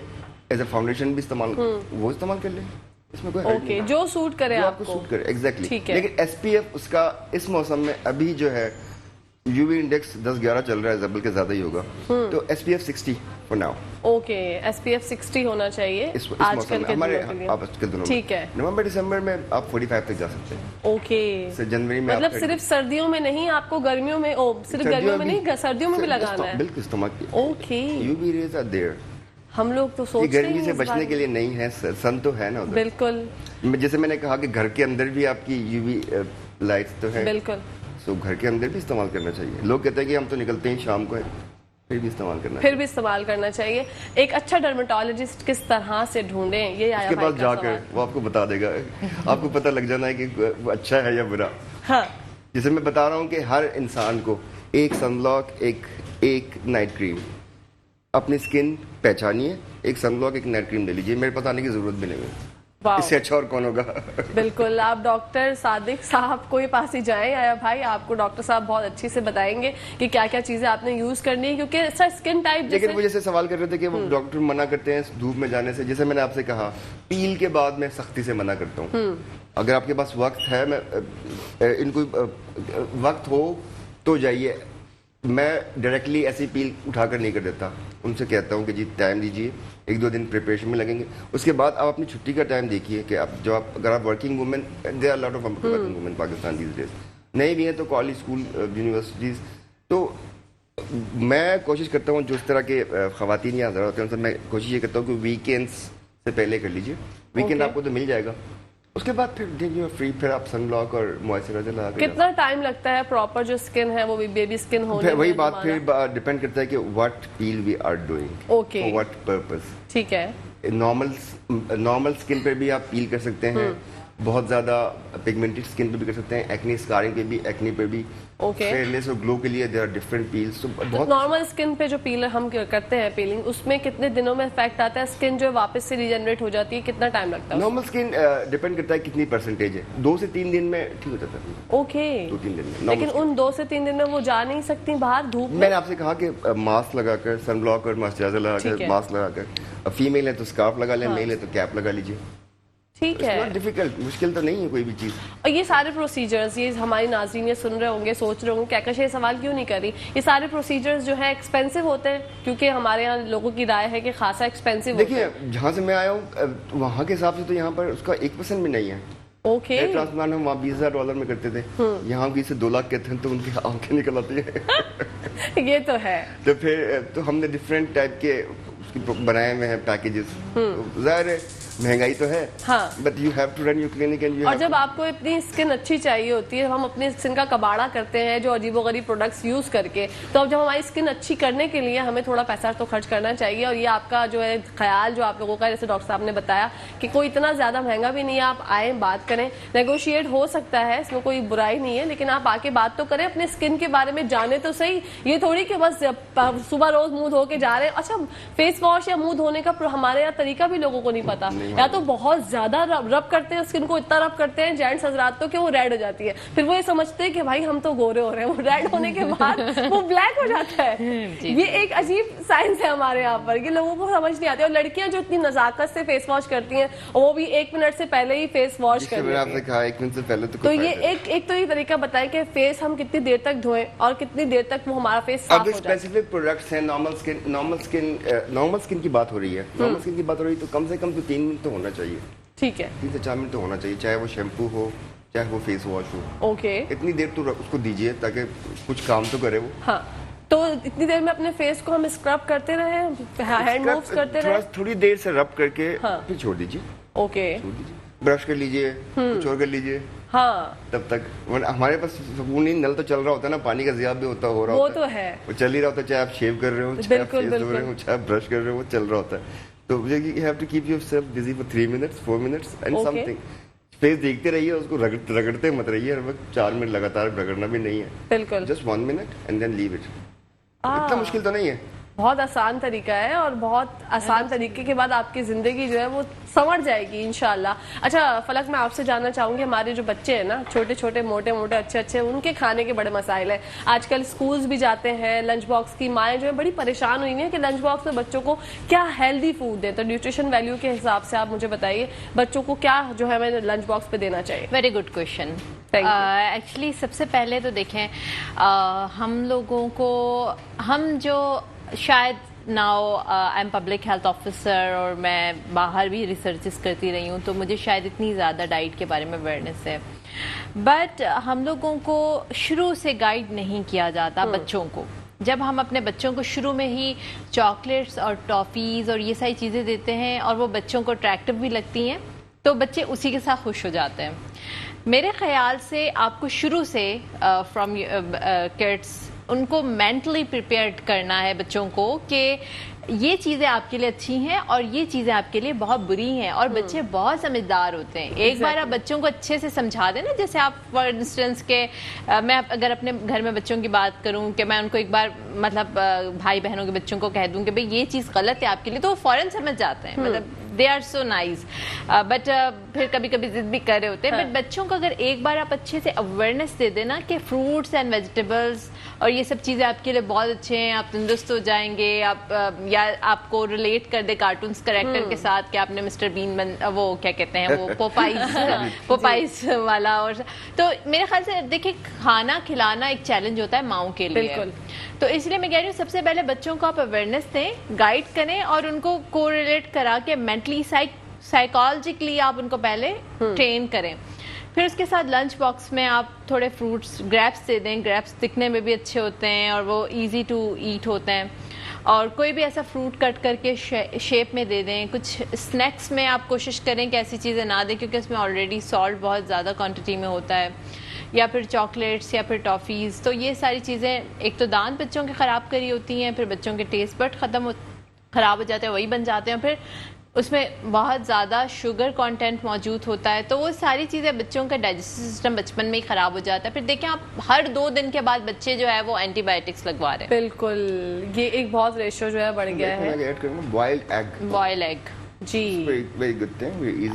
एज ए फाउंडेशन भी इस्तेमाल, वो इस्तेमाल कर लें, इसमें कोई हर्ज नहीं है। जो सूट करे, जो आपको सूट करे, एग्जैक्टली। ठीक है। लेकिन SPF उसका इस मौसम में अभी जो है UV इंडेक्स 10-11 चल रहा है, जबल के ज्यादा ही होगा, तो SPF 60 for now. Okay, SPF 60 होना चाहिए इस मौसम में हमारे दिनों में। ठीक है, नवंबर दिसंबर में आप 45 तक जा सकते हैं। ओके, जनवरी में मतलब सिर्फ सर्दियों में नहीं, आपको गर्मियों में, सिर्फ गर्मियों में नहीं, सर्दियों में भी लगाना है? बिल्कुल इस्तेमाल। Okay, UV rays are there. हम लोग तो सोचते हैं गर्मी से बचने के लिए नहीं है, सन तो है ना उधर। बिल्कुल, जैसे मैंने कहा कि घर के अंदर भी आपकी UV लाइट्स तो है, बिल्कुल, तो घर के अंदर भी इस्तेमाल करना चाहिए। लोग कहते हैं कि हम तो निकलते हैं शाम को, फिर भी इस्तेमाल करना चाहिए। एक अच्छा डर्मेटोलॉजिस्ट किस तरह से ढूंढें? ये आया उसके पास जाकर वो आपको बता देगा। आपको पता लग जाना है कि वो अच्छा है या बुरा। हाँ, जैसे मैं बता रहा हूँ कि हर इंसान को एक सनब्लॉक, एक नाइट क्रीम, अपनी स्किन पहचानिए, एक सनब्लॉक, एक नाइट क्रीम ले लीजिए। मेरे पास आने की जरूरत भी नहीं है, इससे अच्छा और कौन होगा? बिल्कुल, आप डॉक्टर सादिक साहब को पास ही जाएं। आया भाई, आपको डॉक्टर साहब बहुत अच्छी से बताएंगे कि क्या क्या चीजें आपने यूज करनी है, क्योंकि ऐसा स्किन टाइप। लेकिन वो जैसे सवाल कर रहे थे कि वो डॉक्टर मना करते हैं धूप में जाने से, जैसे मैंने आपसे कहा, पील के बाद मैं सख्ती से मना करता हूँ। अगर आपके पास वक्त है, मैं इनको वक्त हो तो जाइए। मैं डायरेक्टली ऐसी पील उठाकर नहीं कर देता, उनसे कहता हूँ कि जी टाइम दीजिए, 1-2 दिन प्रिपरेशन में लगेंगे। उसके बाद आप अपनी छुट्टी का टाइम देखिए कि अगर आप working women, there are lot of working women Pakistan these days, नहीं भी हैं तो कॉलेज, स्कूल, यूनिवर्सिटीज। तो मैं कोशिश करता हूँ जो इस तरह के खवातीन या हज़रात होते हैं, उनसे मैं कोशिश ये करता हूँ कि वीकेंड्स से पहले कर लीजिए। वीकेंड आपको तो मिल जाएगा, उसके बाद फिर फ्री, फिर आप सनब्लॉक और मॉइस्चराइजर लगा के। कितना टाइम लगता है प्रॉपर जो स्किन है वो बेबी स्किन होने में? वही बात फिर डिपेंड करता है कि what peel we are doing, okay, for what purpose. ठीक है, नॉर्मल स्किन पे भी आप पील कर सकते हैं, बहुत ज्यादा पिगमेंटेड स्किन पे भी कर सकते हैं, एक्ने स्कारिंग पे भी, एक्ने पे भी, ओके, फेयरनेस और ग्लो के लिए देयर आर डिफरेंट पील्स। तो बहुत नॉर्मल स्किन पे जो पील हम करते हैं पीलिंग, उसमें कितने दिनों में इफेक्ट आता है? स्किन जो वापस से रीजनरेट हो जाती है, कितना टाइम लगता है? नॉर्मल स्किन डिपेंड करता है कितनी परसेंटेज है, 2 से 3 दिन में ठीक हो जाता है। ओके, 2-3 दिन में। लेकिन उन 2 से 3 दिन में वो जा नहीं सकती बाहर धूप में? मैंने आपसे कहा कि मास्क लगाकर, सनब्लॉक और मॉइस्चराइजर लगाकर, मास्क लगाकर, फीमेल है तो स्कार्फ लगा लें, मेल है तो कैप लगा लीजिए। ٹھیک ہے. ڈیفیکلٹ، مشکل تو نہیں ہے کوئی بھی چیز. اور یہ سارے پروسیجرز، یہ ہماری ناظرین یہ سن رہے ہوں گے، سوچ رہے ہوں گے کہکش یہ سوال کیوں نہیں کر رہی، یہ سارے پروسیجرز جو ہیں ایکسپینسو ہوتے ہیں؟ کیونکہ ہمارے یہاں لوگوں کی رائے ہے کہ خاصا ایکسپینسو ہوتا ہے. دیکھیے جہاں سے میں آیا ہوں وہاں کے حساب سے تو یہاں پر اس کا 1% بھی نہیں ہے. اوکے. ٹرانسپلانٹ ہم وہاں $20,000 میں کرتے تھے، یہاں کی سے 2 لاکھ کہتے ہیں تو ان کی آنکھیں نکل آتی ہیں. یہ تو ہے. تو پھر تو ہم نے ڈفرینٹ ٹائپ کے اس کی بنائے ہوئے ہیں پیکیجز. ظاہر ہے مہنگائی تو ہے، but you have to run your clinic and you. اور جب آپ کو اتنی اسکن اچھی چاہیے ہوتی ہے، ہم اپنی اسکن کا کباڑا کرتے ہیں جو عجیب و غریب پروڈکٹس یوز کر کے، تو اب جب ہماری اسکن اچھی کرنے کے لیے ہمیں تھوڑا پیسہ تو خرچ کرنا چاہیے. اور یہ آپ کا جو ہے خیال جو آپ لوگوں کا، جیسے ڈاکٹر صاحب نے بتایا کہ کوئی اتنا زیادہ مہنگا بھی نہیں ہے، آپ آئیں بات کریں، نیگوشیٹ ہو سکتا ہے، اس میں کوئی برائی نہیں ہے، لیکن آپ آ کے بات تو کریں، اپنے اسکن کے بارے میں جانیں تو صحیح. یہ تھوڑی کہ بس صبح روز منہ دھو کے جا رہے ہیں. اچھا فیس واش یا منہ دھونے کا ہمارے یہاں طریقہ بھی لوگوں کو نہیں پتا، یا تو بہت زیادہ رب کرتے ہیں اسکن کو، اتنا رب کرتے ہیں جینٹس حضرات تو کہ وہ ریڈ ہو جاتی ہے، پھر وہ یہ سمجھتے ہیں کہ بھائی ہم تو گورے ہو رہے ہیں، وہ ریڈ ہونے کے بعد وہ بلیک ہو جاتا ہے. یہ ایک عجیب سائنس ہے ہمارے یہاں پر، یہ لوگوں کو سمجھ نہیں آتی. اور لڑکیاں جو اتنی نزاکت سے فیس واش کرتی ہیں، وہ بھی 1 منٹ سے پہلے ہی فیس واش کرتی ہیں. آپ نے کہا 1 منٹ سے پہلے تو یہ ایک تو یہ طریقہ بتائیں کہ فیس ہم کتنی دیر تک دھوئیں اور کتنی دیر تک وہ ہمارا فیس صاف ہو جائے. اسپیسیفک پروڈکٹس ہیں. نارمل اسکن کی بات ہو رہی ہے، نارمل اسکن کی بات ہو رہی ہے تو کم سے کم تو 3 منٹ تو ہونا چاہیے. ٹھیک ہے. 3 سے 4 منٹ تو ہونا چاہیے، چاہے وہ شیمپو ہو چاہے وہ فیس واش ہو. اوکے. اتنی دیر تو اس کو دیجیے تاکہ کچھ کام تو کرے وہ. ہاں تو اتنی دیر میں اپنے فیس کو ہم اسکرب کرتے رہیں، ہینڈ مووز کرتے رہیں، تھوڑی دیر سے رب کر کے پھر چھوڑ دیجیے. اوکے. برش کر لیجیے، کچھ اور کر لیجیے. ہاں تب تک ہمارے پاس سکون نہیں، نل تو چل رہا ہوتا ہے نا، پانی کا ضیاع بھی ہو رہا ہوتا ہے، وہ تو ہے، وہ چل ہی رہا ہوتا ہے، چاہے آپ شیو کر رہے ہو، چاہے آپ فیس دھو رہے ہو، چاہے آپ برش کر رہے ہو، وہ چل رہا ہوتا ہے. تو you have to keep yourself busy for 3 minutes 4 minutes and something. Face دیکھتے رہیے، اس کو رگڑتے مت رہیے ہر وقت. 4 منٹ لگاتار رگڑنا بھی نہیں ہے، بالکل. Just 1 minute and then leave it. اتنا مشکل تو نہیں ہے، بہت آسان طریقہ ہے، اور بہت آسان طریقے کے بعد آپ کی زندگی جو ہے وہ سنور جائے گی انشاءاللہ. اچھا فلک، میں آپ سے جاننا چاہوں گی، ہمارے جو بچے ہیں نا، چھوٹے چھوٹے موٹے موٹے اچھے ان کے کھانے کے بڑے مسائل ہیں. آج کل اسکولز بھی جاتے ہیں، لنچ باکس کی مائیں جو ہے بڑی پریشان ہوئی ہیں کہ لنچ باکس میں بچوں کو کیا ہیلدی فوڈ دیں. تو نیوٹریشن ویلیو کے حساب سے آپ مجھے بتائیے بچوں کو کیا جو ہے ہمیں لنچ باکس پہ دینا چاہیے. Very good question. ایکچولی سب سے پہلے تو دیکھیں، ہم لوگوں کو، ہم جو شاید now I am public health officer اور میں باہر بھی ریسرچز کرتی رہی ہوں، تو مجھے شاید اتنی زیادہ ڈائٹ کے بارے میں اویئرنیس ہے، بٹ ہم لوگوں کو شروع سے گائیڈ نہیں کیا جاتا بچوں کو. جب ہم اپنے بچوں کو شروع میں ہی چاکلیٹس اور ٹافیز اور یہ ساری چیزیں دیتے ہیں اور وہ بچوں کو اٹریکٹیو بھی لگتی ہیں، تو بچے اسی کے ساتھ خوش ہو جاتے ہیں. میرے خیال سے آپ کو شروع سے فرام کڈس ان کو مینٹلی پریپیئرڈ کرنا ہے بچوں کو کہ یہ چیزیں آپ کے لیے اچھی ہیں اور یہ چیزیں آپ کے لیے بہت بری ہیں. اور بچے بہت سمجھدار ہوتے ہیں. ایک بار آپ بچوں کو اچھے سے سمجھا دیں نا، جیسے آپ فار انسٹنس کہ میں اگر اپنے گھر میں بچوں کی بات کروں کہ میں ان کو ایک بار مطلب بھائی بہنوں کے بچوں کو کہہ دوں کہ بھئی یہ چیز غلط ہے آپ کے لیے، تو وہ فوراً سمجھ جاتے ہیں. مطلب they are so nice. But پھر کبھی کبھی ضد بھی کر رہے ہوتے ہیں. بٹ بچوں کو اگر ایک بار آپ اچھے سے اویئرنیس دے دیں نا کہ فروٹس اینڈ ویجیٹیبلس اور یہ سب چیزیں آپ کے لیے بہت اچھے ہیں، آپ تندرست ہو جائیں گے، آپ یا آپ کو ریلیٹ کر دے کارٹونس کریکٹر کے ساتھ کہ آپ نے مسٹر بین وہ کیا کہتے ہیں وہ پوپائز والا. اور تو میرے خیال سے دیکھیں، کھانا کھلانا ایک چیلنج ہوتا ہے ماؤں کے لیے. تو اس لیے میں کہہ رہی ہوں سب سے پہلے بچوں کو آپ اویئرنیس دیں، گائیڈ کریں اور ان کو کو ریلیٹ کرا کے مینٹلی سائیکالوجیکلی آپ ان کو پہلے ٹرین کریں. پھر اس کے ساتھ لنچ باکس میں آپ تھوڑے فروٹس، گریپس دے دیں. گریپس دکھنے میں بھی اچھے ہوتے ہیں اور وہ ایزی ٹو ایٹ ہوتے ہیں. اور کوئی بھی ایسا فروٹ کٹ کر کے شیپ میں دے دیں. کچھ اسنیکس میں آپ کوشش کریں کہ ایسی چیزیں نہ دیں کیونکہ اس میں آلریڈی سالٹ بہت زیادہ کوانٹٹی میں ہوتا ہے، یا پھر چاکلیٹس یا پھر ٹافیز. تو یہ ساری چیزیں ایک تو دانت بچوں کے خراب کری ہوتی ہیں، پھر بچوں کے ٹیسٹ بٹ خراب ہو جاتے ہیں، وہی بن جاتے ہیں، پھر اس میں بہت زیادہ شوگر کانٹینٹ موجود ہوتا ہے. تو وہ ساری چیزیں بچوں کا ڈائجسٹو سسٹم بچپن میں ہی خراب ہو جاتا ہے. پھر دیکھیں آپ ہر 2 دن کے بعد بچے جو ہے وہ اینٹی بایوٹکس لگوا رہے ہیں. بالکل، یہ ایک بہت ریشو جو ہے بڑھ گیا ہے. بوائل ایگ جی،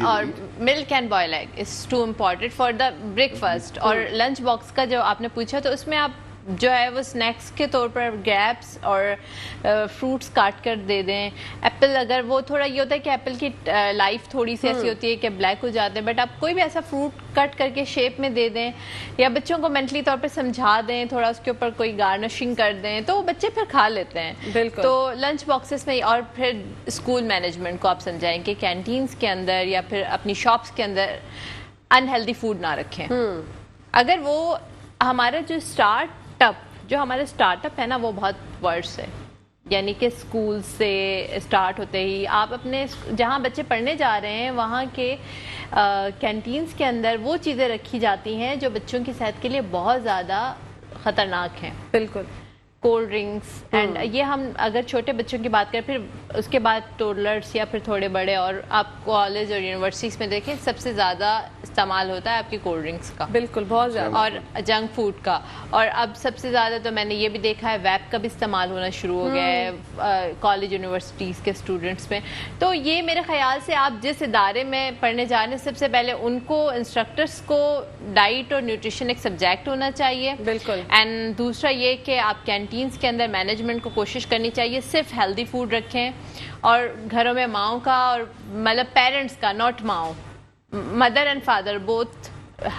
اور milk and boil egg is too important for the breakfast. اور لنچ باکس کا جو آپ نے پوچھا تو اس میں آپ جو ہے وہ سنیکس کے طور پر گریپس اور فروٹس کاٹ کر دے دیں. ایپل اگر وہ تھوڑا یہ ہوتا ہے کہ ایپل کی لائف تھوڑی سی ایسی ہوتی ہے کہ بلیک ہو جاتے ہیں, بٹ آپ کوئی بھی ایسا فروٹ کٹ کر کے شیپ میں دے دیں یا بچوں کو مینٹلی طور پہ سمجھا دیں, تھوڑا اس کے اوپر کوئی گارنشنگ کر دیں تو بچے پھر کھا لیتے ہیں. بالکل. تو لنچ باکسز میں, اور پھر اسکول مینجمنٹ کو آپ سمجھائیں کہ کینٹینز کے اندر یا پھر اپنی شاپس کے اندر انہیلدی فوڈ نہ رکھیں. اگر وہ ہمارا جو ہمارا اسٹارٹ اپ ہے نا وہ بہت ورڈس ہے, یعنی کہ اسکول سے اسٹارٹ ہوتے ہی آپ اپنے جہاں بچے پڑھنے جا رہے ہیں وہاں کے کینٹینز کے اندر وہ چیزیں رکھی جاتی ہیں جو بچوں کی صحت کے لیے بہت زیادہ خطرناک ہیں. بالکل. کولڈ ڈرنکس اینڈ یہ ہم اگر چھوٹے بچوں کی بات کریں, پھر اس کے بعد ٹولرس یا پھر تھوڑے بڑے, اور آپ کالج اور یونیورسٹیز میں دیکھیں سب سے زیادہ استعمال ہوتا ہے آپ کی کولڈ ڈرنکس کا. بالکل, بہت زیادہ. اور جنک فوڈ کا, اور اب سب سے زیادہ تو میں نے یہ بھی دیکھا ہے ویپ کا بھی استعمال ہونا شروع ہو گیا ہے کالج یونیورسٹیز کے اسٹوڈنٹس میں. تو یہ میرے خیال سے آپ جس ادارے میں پڑھنے جا رہے ہیں سب سے پہلے ان کو انسٹرکٹرس کو ڈائٹ اور نیوٹریشن ایک سبجیکٹ ہونا چاہیے. بالکل. اینڈ دوسرا یہ کہ آپ کینٹینز کے اندر مینجمنٹ کو کوشش کرنی چاہیے صرف ہیلدی فوڈ رکھیں, اور گھروں میں ماؤں کا اور مطلب پیرنٹس کا, ناٹ ماؤں, mother and father both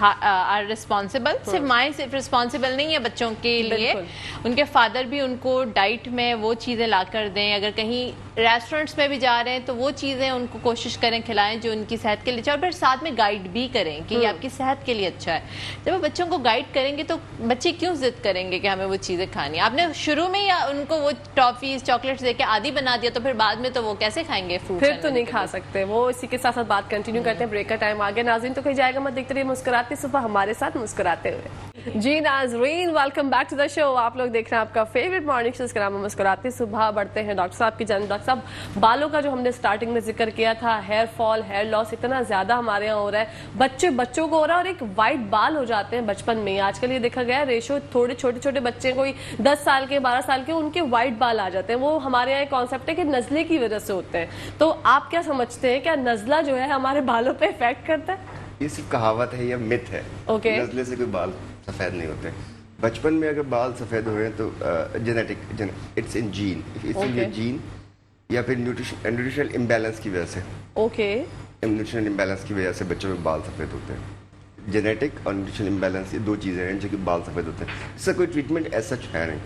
are responsible. صرف مائیں صرف ریسپانسبل نہیں ہے بچوں کے لیے, ان کے فادر بھی ان کو ڈائٹ میں وہ چیزیں لا کر دیں. اگر کہیں ریسٹورینٹس میں بھی جا رہے ہیں تو وہ چیزیں ان کو کوشش کریں کھلائیں جو ان کی صحت کے لیے اچھا, اور پھر ساتھ میں گائیڈ بھی کریں کہ یہ آپ کی صحت کے لیے اچھا ہے. جب آپ بچوں کو گائیڈ کریں گے تو بچے کیوں ضد کریں گے کہ ہمیں وہ چیزیں کھانی ہے. آپ نے شروع میں یا ان کو وہ ٹافیز چاکلیٹس دے کے عادی بنا دیا تو پھر بعد میں تو وہ کیسے کھائیں گے فروٹ, پھر تو نہیں کھا سکتے وہ. اسی کے ساتھ بات کنٹینیو کرتے ہیں, بریک کا ٹائم آ گیا. ناظرین تو کہیں جائے گا مت, دیکھتے رہیے مسکراتی صبح ہمارے ساتھ مسکراتے ہوئے. جی ناظرین, ویلکم بیک ٹو دا شو. آپ لوگ دیکھ رہے ہیں آپ کا فیوریٹ مارننگ شو, اس کا نام ہے مسکراتی صبح. بڑھتے ہیں ڈاکٹر صاحب کی جانب. ڈاکٹر صاحب, بالوں کا جو ہم نے سٹارٹنگ میں ذکر کیا تھا, ہیئر فال, ہیئر لاس اتنا زیادہ ہمارے یہاں ہو رہا ہے, بچوں کو ہو رہا ہے, اور ایک وائٹ بال ہو جاتے ہیں بچپن میں. آج کل یہ دیکھا گیا ہے ریشو, تھوڑے چھوٹے بچے کوئی 10 سال کے 12 سال کے, ان کے وائٹ بال آ جاتے ہیں. وہ ہمارے یہاں ایک کانسیپٹ ہے کہ نزلے کی وجہ سے ہوتے ہیں. تو آپ کیا سمجھتے ہیں, کیا نزلہ جو ہے ہمارے بالوں پہ افیکٹ کرتا ہے؟ یہ صرف کہاوت ہے یا مت ہے. نزلے سے کوئی بال سفید نہیں ہوتے. بچپن میں اگر بال سفید ہو رہے ہیں تو genetic, it's in gene, it's in your gene, یا پھر نیوٹریشنل امبیلنس کی وجہ سے. نیوٹریشنل امبیلنس کی وجہ سے بچوں میں بال سفید ہوتے ہیں. جینیٹک اور نیوٹریشنل امبیلنس, یہ دو چیزیں ہیں جو کہ بال سفید ہوتے ہیں. اس کا کوئی ٹریٹمنٹ ایسا ہے نہیں,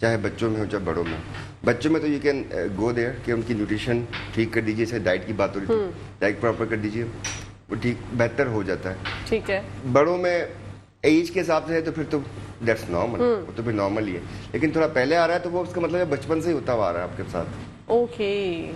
چاہے بچوں میں ہو چاہے بڑوں میں. بچوں میں تو یو کین گو دیئر کہ ان کی نیوٹریشن ٹھیک کر دیجیے. جیسے ڈائٹ کی بات ہو رہی تھی, ڈائٹ پراپر کر دیجیے, وہ ٹھیک بہتر ہو جاتا ہے. ٹھیک ہے. بڑوں میں ایج کے حساب سے ہے تو پھر تو دیٹس نارمل, وہ تو پھر نارمل ہی ہے. لیکن تھوڑا پہلے آ رہا ہے تو وہ اس کا مطلب ہے بچپن سے ہی ہوتا ہوا آ رہا ہے آپ کے ساتھ.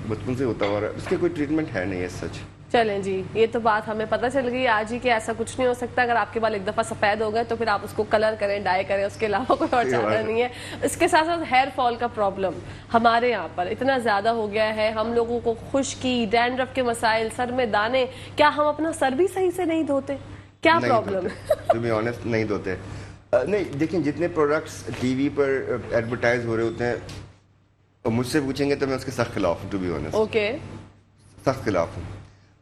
بچپن سے ہوتا ہوا رہا ہے, اس کے کوئی ٹریٹمنٹ ہے نہیں ہے سچ. چلیں جی, یہ تو بات ہمیں پتہ چل گئی آج ہی کہ ایسا کچھ نہیں ہو سکتا. اگر آپ کے بال ایک دفعہ سفید ہو گئے تو پھر آپ اس کو کلر کریں, ڈائی کریں, اس کے علاوہ کوئی اور چارہ نہیں ہے. اس کے ساتھ ساتھ ہیئر فال کا پرابلم ہمارے یہاں پر اتنا زیادہ ہو گیا ہے. ہم لوگوں کو خشکی, ڈینڈرف کے مسائل, سر میں دانے. کیا ہم اپنا سر بھی صحیح سے نہیں دھوتے؟ کیا پرابلم ہے؟ ٹو بی آنیسٹ نہیں دھوتے. نہیں دیکھیں, جتنے پروڈکٹس ٹی وی پر ایڈورٹائز ہو رہے ہوتے ہیں, مجھ سے پوچھیں گے تو میں اس کے سخت خلاف ہوں. ٹو بی آنیسٹ اوکے, سخت خلاف ہوں.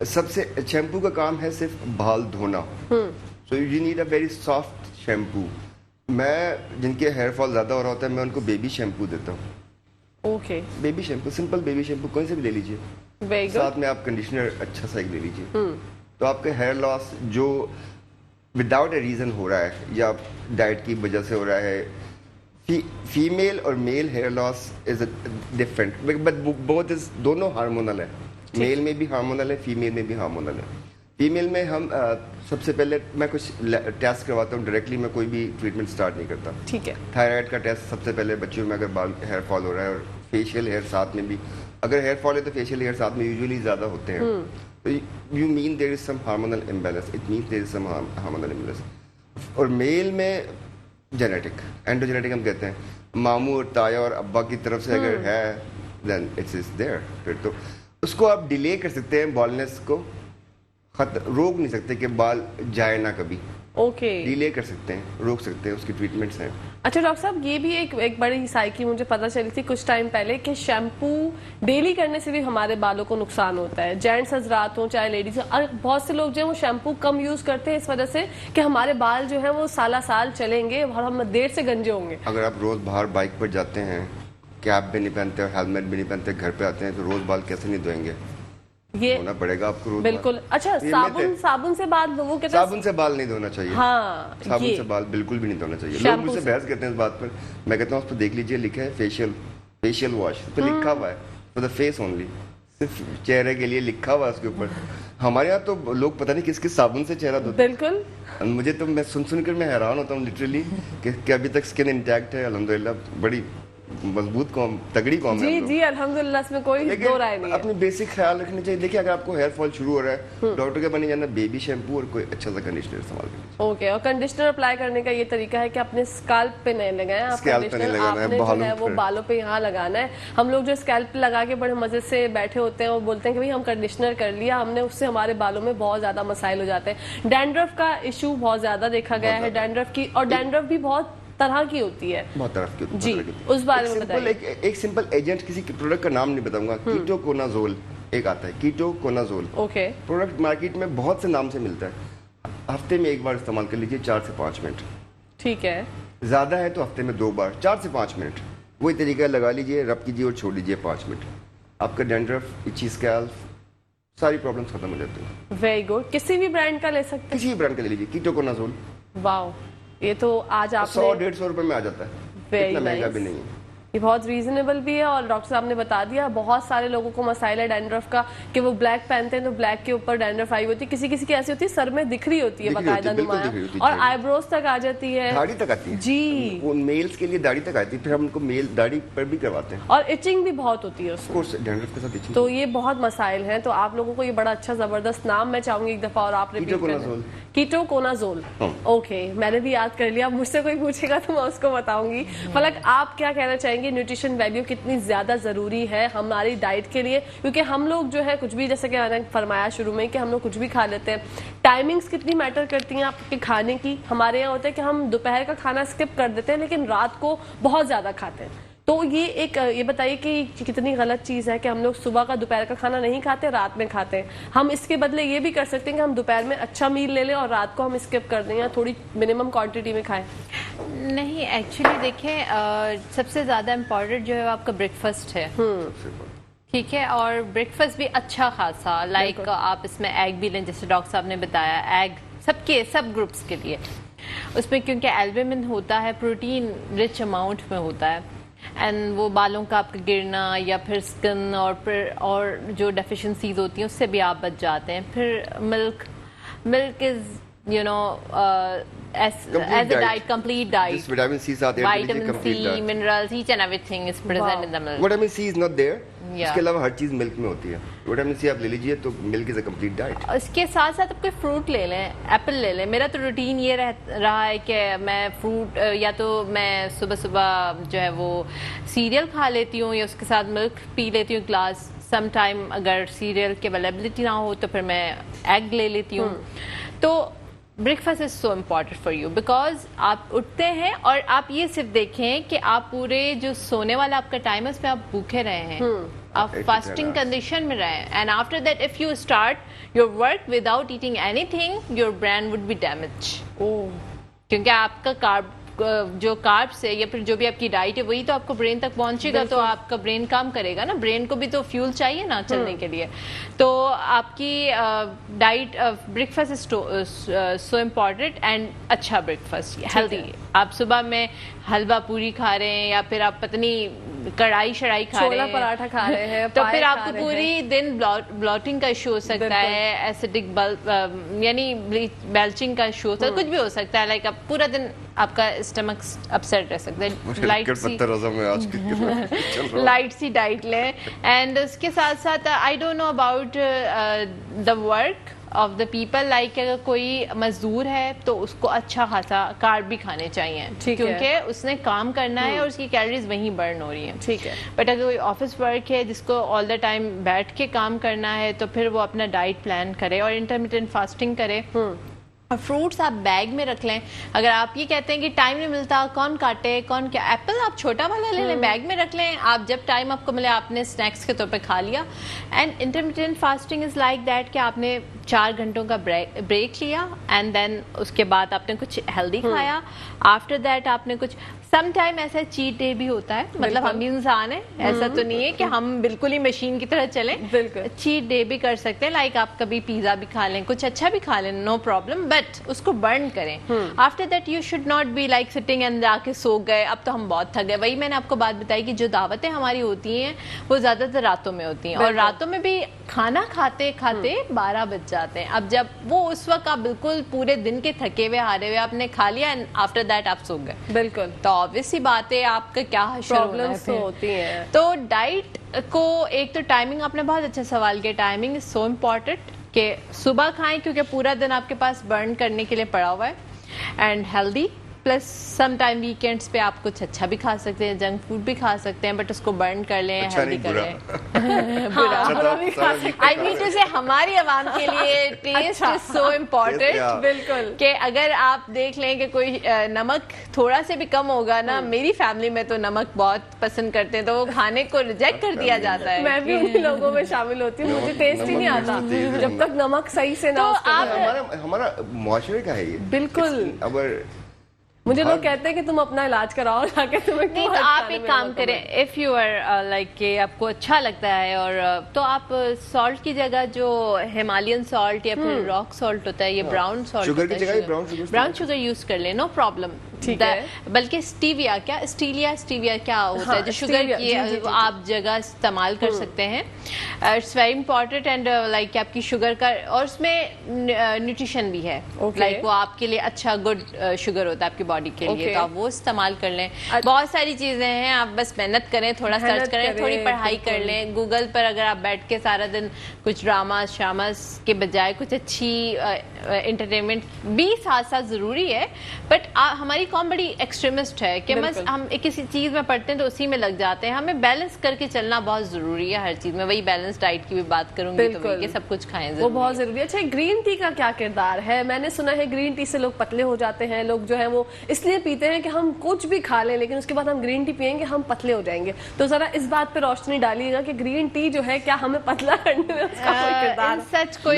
سب سے شیمپو کا کام ہے صرف بال دھونا. So you need a very soft shampoo. میں جن کے ہیئر فال زیادہ ہو رہا ہوتا ہے میں ان کو بیبی شیمپو دیتا ہوں. Okay, baby shampoo, simple baby shampoo کوئی سے بھی لے لیجیے, ساتھ میں آپ کنڈیشنر اچھا سا ایک لے لیجیے. تو آپ کا ہیئر لاس جو وداؤٹ اے ریزن ہو رہا ہے یا ڈائٹ کی وجہ سے ہو رہا ہے, فیمیل اور male hair loss is different, but both is دونوں ہارمونل ہے. میل میں بھی ہارمونل ہے, فیمیل میں بھی ہارمونل ہے. فیمیل میں ہم سب سے پہلے میں کچھ ٹیسٹ کرواتا ہوں, ڈائریکٹلی میں کوئی بھی ٹریٹمنٹ اسٹارٹ نہیں کرتا. ٹھیک ہے. تھائرائڈ کا ٹیسٹ سب سے پہلے بچوں میں, اگر بال ہیئر فال ہو رہا ہے, اور فیشیل ہیئر ساتھ میں بھی, اگر ہیئر فال ہے تو فیشیل ہیئر ساتھ میں یوزلی زیادہ ہوتے ہیں. You mean there is some hormonal imbalance, it means there is some hormonal imbalance. اور میل میں جینیٹک, اینڈوجینیٹک ہم کہتے ہیں, ماموں اور تایا اور ابا کی طرف سے اگر ہے دین اٹس از دیئر. پھر تو اس کو آپ ڈیلے کر سکتے ہیں, بالنس کو روک نہیں سکتے کہ بال جائے نہ کبھی. ओके। डिले कर सकते हैं, रोक सकते हैं, उसकी ट्रीटमेंट्स हैं। अच्छा डॉक्टर साहब, ये भी एक बड़ी साइकी मुझे पता चली थी कुछ टाइम पहले कि शैम्पू डेली करने से भी हमारे बालों को नुकसान होता है, जेंट्स हजरात हो चाहे लेडीज हो। और बहुत से लोग जो है वो शैम्पू कम यूज करते हैं इस वजह से कि हमारे बाल जो है वो साल चलेंगे और हम देर से गंजे होंगे। अगर आप रोज बाहर बाइक पर जाते हैं, कैप भी नहीं पहनते और हेलमेट भी नहीं पहनते, घर पे आते हैं तो रोज बाल कैसे नहीं धोएंगे? ये होना पड़ेगा आपको रोज। बिल्कुल। अच्छा, ये साबुन से बाल वो कहते हैं साबुन से बाल नहीं धोना चाहिए। हाँ, साबुन से बाल बिल्कुल भी नहीं धोना चाहिए। लोग शैम्पू मुझसे से। बहस करते हैं इस बात पर, मैं कहता हूँ उस पर देख लीजिए, लिखा है फेशियल वॉश, तो लिखा हुआ है फॉर द फेस ओनली, सिर्फ चेहरे के लिए लिखा हुआ है उसके ऊपर। हमारे यहाँ तो लोग पता नहीं किस किस साबुन से चेहरा धोते बिल्कुल। हैं। मुझे तो मैं सुन कर मैं हैरान होता हूँ लिटरली कि अभी तक स्किन इंटैक्ट है, अल्हम्दुलिल्लाह। बड़ी मजबूत कौम, तगड़ी कौम है जी हम लोग। जी अल्हम्दुलिल्लाह, इसमें कोई लेकिन दो राय नहीं है। अपनी बेसिक ख्याल रखनी चाहिए। देखिए, अगर आपको हेयर फॉल शुरू हो रहा है, डॉक्टर के बने जाना बेबी शैम्पू और कोई अच्छा सा कंडीशनर इस्तेमाल करिए। ओके। और कंडीशनर अप्लाई करने का ये तरीका है कि अपने स्कैल्प पे नहीं लगाएं आप स्कैल्प पे नहीं कंडीशनर, लगाना है, आपने जो बालों है वो पर। बालों पे यहाँ लगाना है। हम लोग जो स्कैल्प पे लगा के बड़े मजे से बैठे होते हैं और बोलते हैं कि भाई हम कंडीशनर कर लिया हमने, उससे हमारे बालों में बहुत ज्यादा मसाइल हो जाते हैं। डैंड्रफ का इशू बहुत ज्यादा देखा गया है, डैंड्रफ की, और डैंड्रफ भी बहुत तरह की होती है। बहुत तरह की जी, उस बारे में बताइए। एक सिंपल एजेंट, किसी प्रोडक्ट का नाम नहीं बताऊंगा, कीटोकोनाजोल एक आता है, कीटोकोनाजोल। ओके। प्रोडक्ट मार्केट में बहुत से नाम से मिलता है। हफ्ते में एक बार इस्तेमाल कर लीजिए, 4 से 5 मिनट। ठीक है। ज्यादा है तो हफ्ते में 2 बार, 4 से 5 मिनट वही तरीका लगा लीजिए, रब कीजिए और छोड़ दीजिए 5 मिनट। आपका डैंड्रफ, इची स्कैल्प, सारी प्रॉब्लम्स खत्म हो जाती हैं। Very good. किसी भी ब्रांड का ले सकते किसी भी ब्रांड का ले लीजिए, कीटोकोनाजोल। हैं। वाओ, ये तो आज आपने 100-150 रुपए में आ जाता है, Very इतना महंगा nice. भी नहीं है। ये बहुत रीजनेबल भी है। और डॉक्टर साहब ने बता दिया, बहुत सारे लोगों को मसाइल है डैंड्रफ का कि वो ब्लैक पहनते हैं तो ब्लैक के ऊपर डैंड्रफ आई होती है, किसी किसी की ऐसी होती है सर में दिख रही होती है दिख रही होती बाकायदा है, बिल्कुल नुमाया, दिख रही होती है, और जी। आईब्रोज तक आ जाती है, दाढ़ी तक आती है जी। वो मेल्स के लिए दाढ़ी तक आती है, फिर हम उनको मेल दाढ़ी पर भी करवाते हैं। और इचिंग भी बहुत होती है उसमें। कोर्स डैंड्रफ के साथ itching। तो ये बहुत मसाइल हैं। तो आप लोगों को ये बड़ा अच्छा जबरदस्त नाम मैं चाहूंगी एक दफा और आप रिपीट कीटोकोनाजोल। कीटोकोनाजोल। हाँ। ओके, मैंने भी याद कर लिया। मुझसे कोई पूछेगा तो मैं उसको बताऊंगी। फलक, आप क्या कहना चाहेंगे, न्यूट्रिशन वैल्यू कितनी ज्यादा जरूरी है हमारी डाइट के लिए? क्योंकि हम लोग जो है कुछ भी, जैसे कि मैंने फरमाया शुरू में कि हम लोग कुछ भी खा लेते हैं। टाइमिंग्स कितनी मैटर करती हैं आपके खाने की? हमारे यहाँ होता है कि हम दोपहर का खाना स्किप कर देते हैं लेकिन रात को बहुत ज्यादा खाते हैं। तो ये बताइए कि कितनी गलत चीज़ है कि हम लोग सुबह का दोपहर का खाना नहीं खाते, रात में खाते हैं। हम इसके बदले ये भी कर सकते हैं कि हम दोपहर में अच्छा मील ले लें और रात को हम स्किप कर दें या थोड़ी मिनिमम क्वांटिटी में खाएं। नहीं, एक्चुअली देखें, सबसे ज़्यादा इम्पोर्टेंट जो है वो आपका ब्रेकफास्ट है। ठीक है, और ब्रेकफास्ट भी अच्छा खासा, लाइक आप इसमें एग भी लें, जैसे डॉक्टर साहब ने बताया, एग सब ग्रुप्स के लिए। उसमें क्योंकि एल्बुमिन होता है, प्रोटीन रिच अमाउंट में होता है, एंड वो बालों का आपका गिरना या फिर स्किन और जो डेफिशिएंसीज होती हैं उससे भी आप बच जाते हैं। फिर milk is you know as a diet, complete diet. This vitamin C साथ add कर लीजिए, Vitamin complete C, diet. minerals, each and everything is present in the milk. Vitamin C is not there. Yeah. इसके अलावा हर चीज milk में होती है। Vitamin C आप ले लीजिए तो milk is a complete diet. इसके साथ साथ आप कोई फ्रूट ले लें, एप्पल ले लें। मेरा तो रूटीन ये रहा है कि मैं फ्रूट या तो मैं सुबह सुबह जो है वो सीरियल खा लेती हूँ या उसके साथ मिल्क पी लेती हूँ ग्लास। सम टाइम अगर सीरियल की अवेलेबिलिटी ना हो तो फिर मैं एग ले लेती हूँ। तो breakfast is so important for you, because आप उठते हैं और आप ये सिर्फ देखें कि आप पूरे जो सोने वाला आपका टाइम है उसमें आप भूखे रहे हैं, आप फास्टिंग कंडीशन में रहे, and after that if you start your work without eating anything, your brain would be damage. क्योंकि आपका जो कार्ब्स है या फिर जो भी आपकी डाइट है वही तो आपको ब्रेन तक पहुंचेगा, तो आपका ब्रेन काम करेगा ना, ब्रेन को भी तो फ्यूल चाहिए ना चलने के लिए। तो आपकी diet breakfast is so important, and अच्छा ब्रेकफास्ट हेल्दी। आप सुबह में हलवा पूरी खा रहे हैं या फिर आप पत्नी कढ़ाई शढ़ाई खा रहे हैं, पराठा खा रहे हैं, तो फिर आपको पूरी दिन ब्लॉटिंग का इशू हो सकता है, एसिडिक यानी बेल्चिंग का इशू हो सकता है, कुछ भी हो सकता है। लाइक आप पूरा दिन आपका स्टमक अपसेट रह सकता है। लाइट सी डाइट लें, एंड उसके साथ साथ I don't know about the work of the people, like अगर कोई मजदूर है तो उसको अच्छा खासा कार्ब भी खाने चाहिए, क्योंकि उसने काम करना है और उसकी कैलोरीज वहीं बर्न हो रही हैं। ठीक है। बट अगर कोई ऑफिस वर्क है जिसको ऑल द टाइम बैठ के काम करना है तो फिर वो अपना डाइट प्लान करे और इंटरमिटेंट फास्टिंग करे। फ्रूट्स आप बैग में रख लें. अगर आप ये कहते हैं कि टाइम नहीं मिलता, कौन काटे, कौन क्या, एप्पल आप छोटा वाला ले लें, बैग में रख लें. आप जब टाइम आपको मिले आपने स्नैक्स के तौर पे खा लिया. And intermittent fasting is like that कि आपने 4 घंटों का ब्रेक लिया एंड देन उसके बाद आपने कुछ हेल्दी खाया. आफ्टर दैट आपने कुछ सम टाइम ऐसा चीट डे भी होता है, मतलब हम भी इंसान है, ऐसा तो नहीं है कि हम बिल्कुल ही मशीन की तरह चलें. बिल्कुल चीट डे भी कर सकते हैं, लाइक आप कभी पिज्जा भी खा लें, कुछ अच्छा भी खा लें, नो प्रॉब्लम, बट उसको बर्न करें. After that you should not be like sitting and जाके सो गए, अब तो हम बहुत थक गए. वही मैंने आपको बात बताई कि जो दावतें हमारी होती हैं वो ज्यादातर रातों में होती हैं, और रातों में भी खाना खाते खाते 12 बज जाते हैं. अब जब वो उस वक्त आप बिल्कुल पूरे दिन के थके हुए हारे हुए आपने खा लिया एंड आफ्टर दैट आप सो गए, बिल्कुल, तो ऑब्वियस सी बात है आपका क्या प्रॉब्लम्स तो होती हैं. तो डाइट को एक तो टाइमिंग, आपने बहुत अच्छा सवाल किया, टाइमिंग इज सो इम्पोर्टेंट कि सुबह खाएं क्योंकि पूरा दिन आपके पास बर्न करने के लिए पड़ा हुआ है. And healthy plus some time weekends पे आप कुछ अच्छा भी खा सकते हैं, जंक फूड भी खा सकते हैं, बट उसको बर्न कर लें, हेल्दी कर लें. बुरा भी खा सकते आई मीन टू से हमारी आवाम के लिए टेस्ट इज सो इम्पोर्टेंट. बिल्कुल कि अगर आप देख लें कि कोई नमक थोड़ा से भी कम होगा ना, मेरी फैमिली में तो नमक बहुत पसंद करते हैं, तो वो खाने को रिजेक्ट कर दिया जाता है. मैं भी उन लोगों में शामिल होती हूँ, मुझे टेस्ट ही नहीं आता जब तक नमक सही से ना. तो हमारा मुआशरे का है ये. बिल्कुल. मुझे लोग कहते हैं कि तुम अपना इलाज कराओ जाके, तुम्हें नहीं, तो आप एक काम करें, इफ यू आर लाइक कि आपको अच्छा लगता है, और तो आप सॉल्ट की जगह जो हिमालयन सॉल्ट या फिर रॉक सॉल्ट होता है, ये ब्राउन सॉल्ट, शुगर की जगह ब्राउन शुगर यूज कर ले, नो प्रॉब्लम. ठीक है. बल्कि स्टीविया क्या होता है जो शुगर की आप जगह इस्तेमाल कर सकते हैं. It's very important and like आपकी शुगर का, और उसमें न्यूट्रिशन भी है, लाइक वो आपके लिए अच्छा गुड शुगर होता है आपकी बॉडी के लिए, तो आप वो इस्तेमाल कर लें. बहुत सारी चीजें हैं, आप बस मेहनत करें, थोड़ा सर्च करें, थोड़ी पढ़ाई कर लें गूगल पर. अगर आप बैठ के सारा दिन कुछ ड्रामा शामास के बजाय कुछ अच्छी एंटरटेनमेंट भी साथ साथ जरूरी है, बट हमारी कौम बड़ी एक्सट्रीमिस्ट है कि बस हम किसी चीज में पढ़ते हैं तो उसी में लग जाते हैं. हमें बैलेंस करके चलना बहुत जरूरी है हर चीज में. वही बैलेंस डाइट की भी बात करूंगी, तो ये सब कुछ खाएं, वो बहुत जरूरी है. अच्छा, ग्रीन टी का क्या किरदार है? मैंने सुना है ग्रीन टी से लोग पतले हो जाते हैं. लोग जो है वो इसलिए पीते हैं कि हम कुछ भी खा लें, लेकिन उसके बाद हम ग्रीन टी पियेंगे हम पतले हो जाएंगे. तो जरा इस बात पे रोशनी डालिएगा कि ग्रीन टी जो है क्या हमें पतला करने में उसका कोई किरदार? सच कोई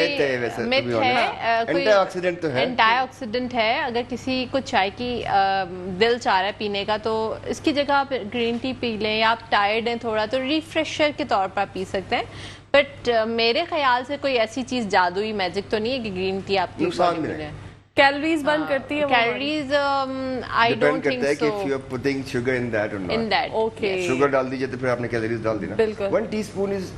मिथ है, कोई एंटीऑक्सीडेंट तो है, एंटीऑक्सीडेंट है. अगर किसी को चाय की दिल चाह रहा है पीने का, तो इसकी जगह आप ग्रीन टी पी लें, या आप टायर्ड हैं थोड़ा तो रिफ्रेशर के तौर पर पी सकते हैं. बट मेरे ख्याल से कोई ऐसी चीज जादुई मैजिक तो नहीं है कि ग्रीन टी आप कैलोरीज बर्न करती है. Calories I don't think so. if you are putting sugar in that or not. In that. Okay. Sugar डाल दीजिए तो फिर आपने कैलोरीज डाल दी ना. बिल्कुल. 1 teaspoon is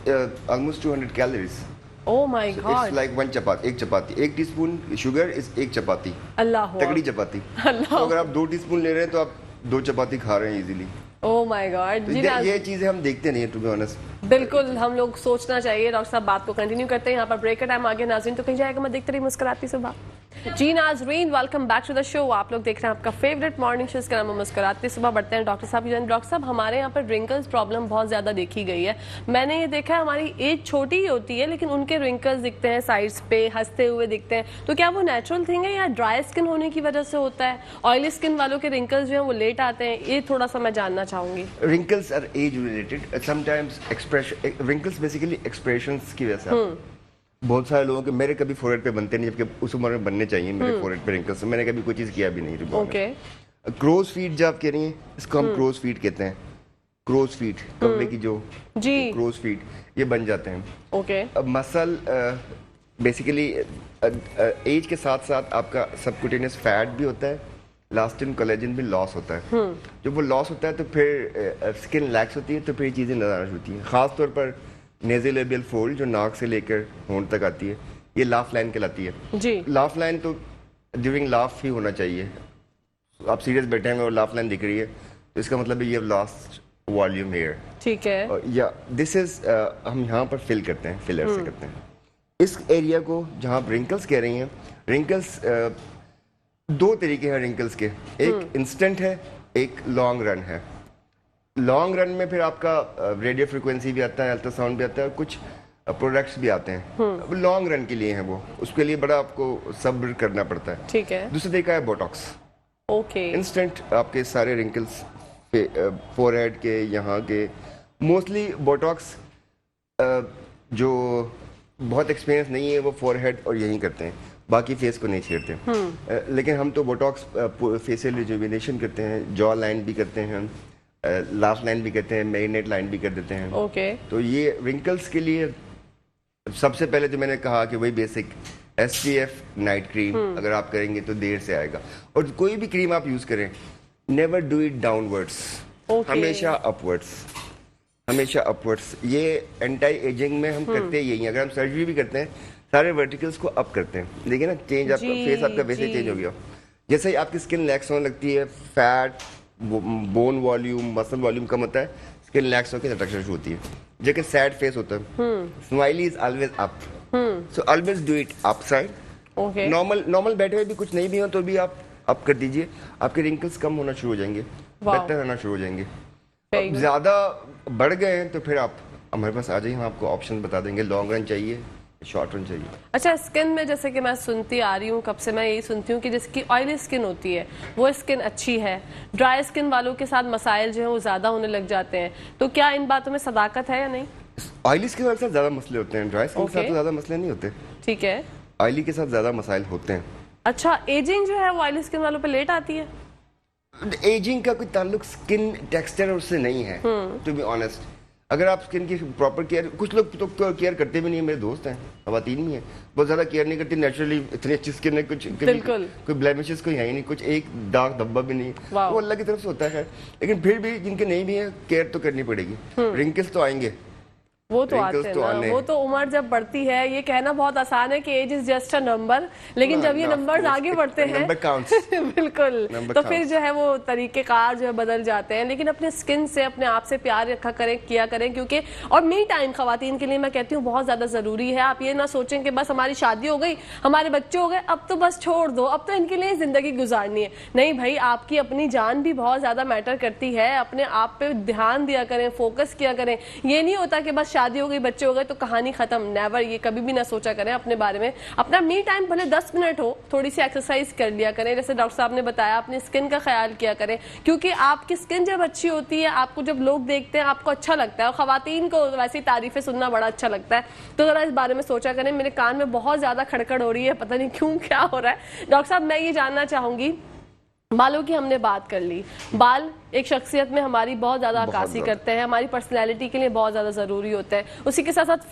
almost 200 calories. Oh my God. It's like 1 chapati, 1 chapati. 1 teaspoon sugar is 1 चपाती. अल्लाह तगड़ी चपाती. तो अगर आप 2 टीस्पून ले रहे हैं तो आप 2 चपाती खा रहे हैं इजीली. Oh my God. तो ये चीजें हम देखते नहीं है, टू बी ऑनेस्ट. बिल्कुल हम लोग सोचना चाहिए. डॉक्टर साहब बात को कंटिन्यू करते हैं. यहाँ पर ब्रेक का टाइम आ गया. नाज़रीन तो कहीं जाएगा, मैं देखते रही मुस्कुराती सुबह. जी नाज़रीन, welcome back to the show. आप लोग देख रहे हैं आपका फेवरेट मॉर्निंग शो, इसका नाम है मुस्कुराती सुबह. बढ़ते हैं डॉक्टर साहब. डॉक्टर साहब, हमारे यहाँ पर रिंकल्स प्रॉब्लम बहुत ज्यादा देखी गई है. मैंने ये देखा है हमारी एज छोटी ही होती है लेकिन उनके रिंकल्स दिखते हैं साइड्स पे, हंसते हुए दिखते हैं. तो क्या वो नेचुरल थिंग है या ड्राई स्किन होने की वजह से होता है? ऑयली स्किन वालों के रिंकल्स जो है वो लेट आते हैं, ये थोड़ा सा मैं जानना चाहूंगी. Wrinkles are age related. Sometimes expression, wrinkles basically expressions की वजह से. बहुत सारे लोगों के, मेरे कभी फोरहेड पे बनते नहीं, जबकि उस उम्र में बनने चाहिए मेरे फोरहेड पे रिंकल्स. मैंने कभी कोई चीज किया भी नहीं. ओके. क्रोज फीट जो आप कह रही हैं, इसको हम क्रोज फीट कहते हैं. क्रोज फीट, कौवे की जो जी क्रोज फीट, ये बन जाते हैं. ओके. मसल बेसिकली एज के साथ साथ आपका सबक्यूटेनियस फैट भी होता है, इलास्टिन कोलेजन भी लॉस होता है. जब वो लॉस होता है तो फिर स्किन लैक्स होती है, तो फिर चीज़ें नजर आनी होती हैं. खासतौर पर नेज़ोलेबियल फोल्ड जो नाक से लेकर होंठ तक आती है, ये लाफ लाइन कहलाती है जी. लाफ लाइन तो ड्यूरिंग लाफ ही होना चाहिए. आप सीरियस बैठे हैं और लाफ लाइन दिख रही है तो इसका मतलब है ये लॉस्ट वॉल्यूम हेयर. ठीक है. या दिस इज हम यहाँ पर फिल करते हैं, फिलर से करते हैं इस एरिया को जहाँ आप रिंकल्स कह रही हैं. रिंकल्स 2 तरीके हैं रिंकल्स के. एक इंस्टेंट है, एक लॉन्ग रन है. लॉन्ग रन में फिर आपका रेडियो फ्रिक्वेंसी भी आता है, अल्ट्रासाउंड भी आता है, कुछ प्रोडक्ट्स भी आते हैं, लॉन्ग रन के लिए हैं वो, उसके लिए बड़ा आपको सब्र करना पड़ता है। ठीक है। दूसरा तरीका है बोटॉक्स। ओके। इंस्टेंट आपके सारे रिंकल्स फोरहेड के, यहाँ के, मोस्टली बोटॉक्स जो बहुत एक्सपीरियंस नहीं है वो फोरहेड और यहीं करते हैं, बाकी फेस को नहीं छेड़ते। लेकिन हम तो बोटॉक्स फेशियल रिजुविनेशन करते हैं, जॉ लाइन भी करते हैं, लास्ट लाइन भी करते हैं, मैरिनेट लाइन भी कर देते हैं। ओके। तो ये रिंकल्स के लिए सबसे पहले जो मैंने कहा कि वही बेसिक SPF नाइट क्रीम अगर आप करेंगे तो देर से आएगा। और कोई भी क्रीम आप यूज करें, नेवर डू इट डाउनवर्ड्स, हमेशा अपवर्ड्स, हमेशा अपवर्ड्स। ये एंटी एजिंग में हम करते ही यही, अगर हम सर्जरी भी करते हैं सारे वर्टिकल्स को अप करते हैं। देखिए ना चेंज, आपका फेस आपका वैसे चेंज हो गया। जैसे ही आपकी स्किन लैक्स होने लगती है, fat, bone volume, muscle volume कम होता है, स्किन लैक्स होकर अट्रैक्शन शुरू होती है। जबकि सैड फेस होता है, smiley is always up, so always do it up side. Okay. Normal बैठे हुए भी कुछ नहीं भी हो तो भी आप अप कर दीजिए, आपके रिंकल्स कम होना शुरू हो जाएंगे, बेहतर होना शुरू हो जाएंगे। अब ज्यादा बढ़ गए हैं तो फिर आप हमारे पास आ जाइए, हम आपको ऑप्शन बता देंगे, लॉन्ग रन चाहिए, शॉर्ट रन चाहिए। अच्छा, स्किन में जैसे कि मैं सुनती आ रही हूँ, कब से मैं यही सुनती हूँ कि जिसकी ऑयली स्किन होती है वो स्किन अच्छी है, ड्राई स्किन वालों के साथ मसाइल जो है वो ज्यादा होने लग जाते हैं। तो क्या इन बातों में सदाकत है या नहीं? ऑयली स्किन वाले के साथ ज्यादा मसले होते हैं, ड्राई स्किन के साथ तो ज्यादा मसले नहीं होते। ठीक है। ऑयली के साथ ज्यादा मसाइल होते हैं। अच्छा, एजिंग जो है वो ऑयली स्किन वालों पे लेट आती है? एजिंग का कोई ताल्लुक स्किन टेक्सचर उससे नहीं है, टू बी ऑनेस्ट। अगर आप स्किन की प्रॉपर केयर, कुछ लोग तो केयर करते भी नहीं है, मेरे दोस्त हैं, खवातीन भी हैं, बहुत ज्यादा केयर नहीं करती, नेचुरली इतनी अच्छी स्किन है, कुछ कोई ब्लेमिशेस कोई है ही नहीं, कुछ एक दाग धब्बा भी नहीं, वो अल्लाह की तरफ से होता है। लेकिन फिर भी जिनके नहीं भी है केयर तो करनी पड़ेगी। रिंकल्स तो आएंगे, वो तो आते हैं ना, वो तो उम्र जब बढ़ती है, ये कहना बहुत आसान है कि age is just a number, लेकिन जब ये नंबर्स आगे बढ़ते हैं बिल्कुल, तो फिर जो है वो तरीकेकार जो है बदल जाते हैं। लेकिन अपने स्किन से, अपने आप से प्यार रखा करें, किया करें, क्योंकि और मी टाइम खवातीन के लिए मैं कहती हूँ बहुत ज्यादा जरूरी है। आप ये ना सोचें कि बस हमारी शादी हो गई, हमारे बच्चे हो गए, अब तो बस छोड़ दो, अब तो इनके लिए जिंदगी गुजारनी है। नहीं भाई, आपकी अपनी जान भी बहुत ज्यादा मैटर करती है, अपने आप पे ध्यान दिया करें, फोकस किया करें। ये नहीं होता कि बस शादी हो गई, बच्चे हो गए तो कहानी खत्म, नेवर, ये कभी भी ना सोचा करें अपने बारे में। अपना मी टाइम भले 10 मिनट हो, थोड़ी सी एक्सरसाइज कर लिया करें, जैसे डॉक्टर साहब ने बताया, अपनी स्किन का ख्याल किया करें, क्योंकि आपकी स्किन जब अच्छी होती है, आपको जब लोग देखते हैं आपको अच्छा लगता है, और खवातीन को वैसी तारीफें सुनना बड़ा अच्छा लगता है। तो जरा इस बारे में सोचा करें। मेरे कान में बहुत ज्यादा खड़खड़ हो रही है, पता नहीं क्यों, क्या हो रहा है। डॉक्टर साहब, मैं ये जानना चाहूंगी, बालों की हमने बात कर ली, बाल एक शख्सियत में हमारी बहुत ज्यादा अक्कासी करते हैं, हमारी पर्सनैलिटी के लिए बहुत ज्यादा जरूरी होता है। उसी के साथ साथ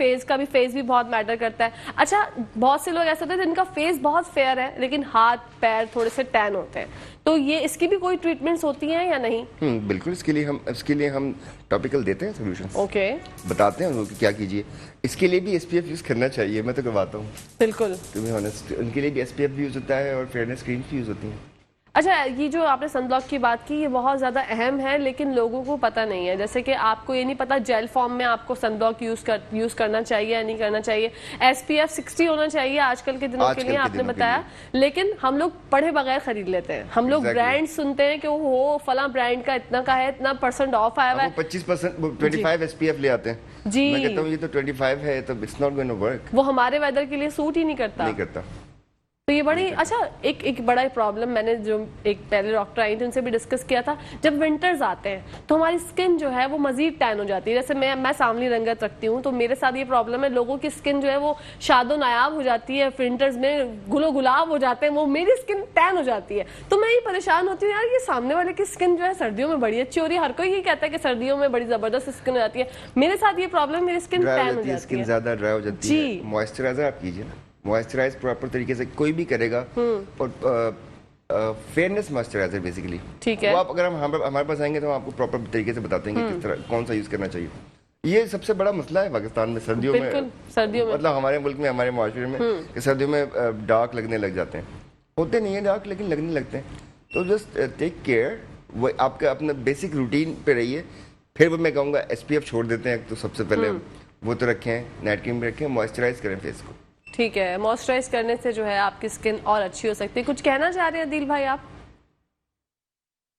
फेस भी बहुत मैटर करता है। अच्छा, बहुत से लोग ऐसे होते हैं जिनका फेस बहुत फेयर है लेकिन हाथ पैर थोड़े से टैन होते हैं, तो ये इसकी भी कोई ट्रीटमेंट्स होती हैं या नहीं? बिल्कुल, इसके लिए हम टॉपिकल देते हैं सोल्यूशंस। ओके। बताते हैं उनको कि क्या कीजिए। इसके लिए भी SPF यूज करना चाहिए, मैं तो करवाता हूँ बिल्कुल, टू बी ऑनेस्ट। उनके लिए भी SPF भी यूज होता है और फेयरनेस क्रीम भी यूज होती है। अच्छा, ये जो आपने सनब्लॉक की बात की, ये बहुत ज़्यादा अहम है, लेकिन लोगों को पता नहीं है। जैसे कि आपको ये नहीं पता जेल फॉर्म में आपको सनब्लॉक यूज करना चाहिए या नहीं करना चाहिए। SPF 60 होना चाहिए आजकल के दिनों के लिए, आपने बताया, लेकिन हम लोग पढ़े बगैर खरीद लेते हैं। हम लोग ब्रांड सुनते हैं कि वो फला ब्रांड का इतना का है, इतना % ऑफ आया हुआ है, 25% 25 SPF ले आते हैं जी। मैं कहता हूँ ये तो 25 है, तो it's not going to work. वो हमारे वेदर के लिए सूट ही नहीं करता। तो ये बड़ी अच्छा एक बड़ा प्रॉब्लम, मैंने जो एक पहले डॉक्टर आई थी उनसे भी डिस्कस किया था, जब विंटर्स आते हैं तो हमारी स्किन जो है वो मजीद टैन हो जाती है। जैसे मैं सांवली रंगत रखती हूँ, तो मेरे साथ ये प्रॉब्लम है, लोगों की स्किन जो है वो शादो नायाब हो जाती है, विंटर्स में गुलो गुलाब हो जाते हैं, वो मेरी स्किन टैन हो जाती है। तो मैं ही परेशान होती हूँ, यार ये सामने वाले की स्किन जो है सर्दियों में बड़ी अच्छी हो रही है, हर कोई ये कहता है कि सर्दियों में बड़ी जबरदस्त स्किन हो जाती है। मेरे साथ ये प्रॉब्लम, मेरी स्किन टैन हो जाती है, स्किन ज्यादा ड्राई हो जाती है। मॉइस्चराइजर आप कीजिए ना, मॉइस्चराइज प्रॉपर तरीके से कोई भी करेगा, और फेयरनेस मॉइस्चराइजर बेसिकली, ठीक है। वो आप अगर हमारे पास आएंगे तो हम आपको प्रॉपर तरीके से बताते हैं कि किस तरह कौन सा यूज करना चाहिए। ये सबसे बड़ा मसला है पाकिस्तान में सर्दियों में, मतलब हमारे मुल्क में, हमारे माशरे में, कि सर्दियों में डार्क लगने लग जाते हैं। होते नहीं है डार्क, लेकिन लगने लगते हैं। तो जस्ट टेक केयर, वो आपका अपना बेसिक रूटीन पे रहिए। फिर वो मैं कहूँगा SPF छोड़ देते हैं, तो सबसे पहले वो तो रखें, नाइट क्रीम भी रखें, मॉइस्चराइज करें फेस को। ठीक है, मॉइस्चराइज करने से जो है आपकी स्किन और अच्छी हो सकती है। कुछ कहना चाह रहे हैं दिल भाई आप?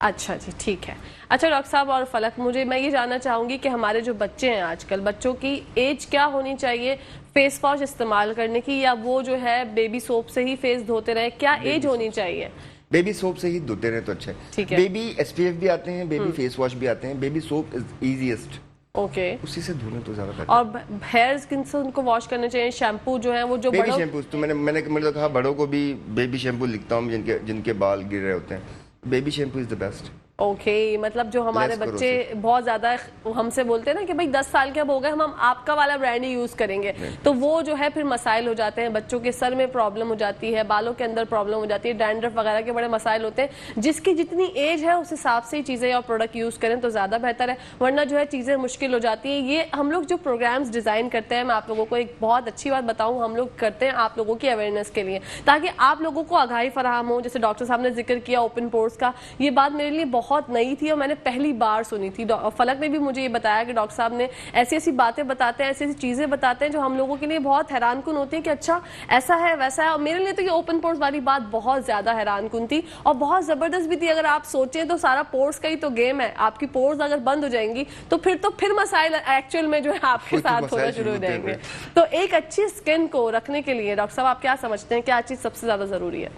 अच्छा जी, ठीक है। अच्छा डॉक्टर साहब और फलक, मैं ये जानना चाहूंगी कि हमारे जो बच्चे हैं आजकल, बच्चों की एज क्या होनी चाहिए फेस वॉश इस्तेमाल करने की, या वो जो है बेबी सोप से ही फेस धोते रहे, क्या एज होनी चाहिए? बेबी सोप से ही धोते रहे तो अच्छा है। ठीक है। बेबी SPF भी आते हैं, बेबी फेस वॉश भी आते हैं, baby soap is easiest, okay. उसी से धोना तो ज्यादा बेटर। और हेयर स्किन से उनको वॉश करने चाहिए, शैम्पू जो है वो जो बेबी शैम्पू तो मैंने तो कहा बड़ों को भी बेबी शैम्पू लिखता हूँ जिनके बाल गिर रहे होते हैं, baby shampoo is the best. Okay, मतलब जो हमारे बच्चे बहुत ज्यादा हमसे बोलते हैं ना कि भाई 10 साल के अब हो गए, हम आपका वाला ब्रांड ही यूज करेंगे, तो वो जो है फिर मसाइल हो जाते हैं, बच्चों के सर में प्रॉब्लम हो जाती है, बालों के अंदर प्रॉब्लम हो जाती है, डैंड्रफ वगैरह के बड़े मसाइल होते हैं। जिसकी जितनी एज है उस हिसाब से ही चीजें और प्रोडक्ट यूज करें तो ज्यादा बेहतर है, वरना जो है चीजें मुश्किल हो जाती है। ये हम लोग जो प्रोग्राम्स डिजाइन करते हैं, मैं आप लोगों को एक बहुत अच्छी बात बताऊं, हम लोग करते हैं आप लोगों की अवेयरनेस के लिए, ताकि आप लोगों को आगाही फराहम हो। जैसे डॉक्टर साहब ने जिक्र किया ओपन पोर्स का, ये बात मेरे लिए बहुत नई थी और मैंने पहली बार सुनी थी। फलक ने भी मुझे ये बताया कि डॉक्टर साहब ने ऐसी ऐसी बातें बताते हैं, ऐसी ऐसी चीजें बताते हैं जो हम लोगों के लिए बहुत हैरानकुन होती है कि अच्छा ऐसा है वैसा है। और मेरे लिए तो ये ओपन पोर्स वाली बात बहुत ज्यादा हैरानकुन थी और बहुत जबरदस्त भी थी। अगर आप सोचें तो सारा पोर्स का ही तो गेम है, आपकी पोर्स अगर बंद हो जाएंगी तो फिर मसाइल एक्चुअल में जो है आपके साथ होना शुरू हो जाएंगे। तो एक अच्छी स्किन को रखने के लिए डॉक्टर साहब आप क्या समझते हैं, क्या चीज सबसे ज्यादा जरूरी है?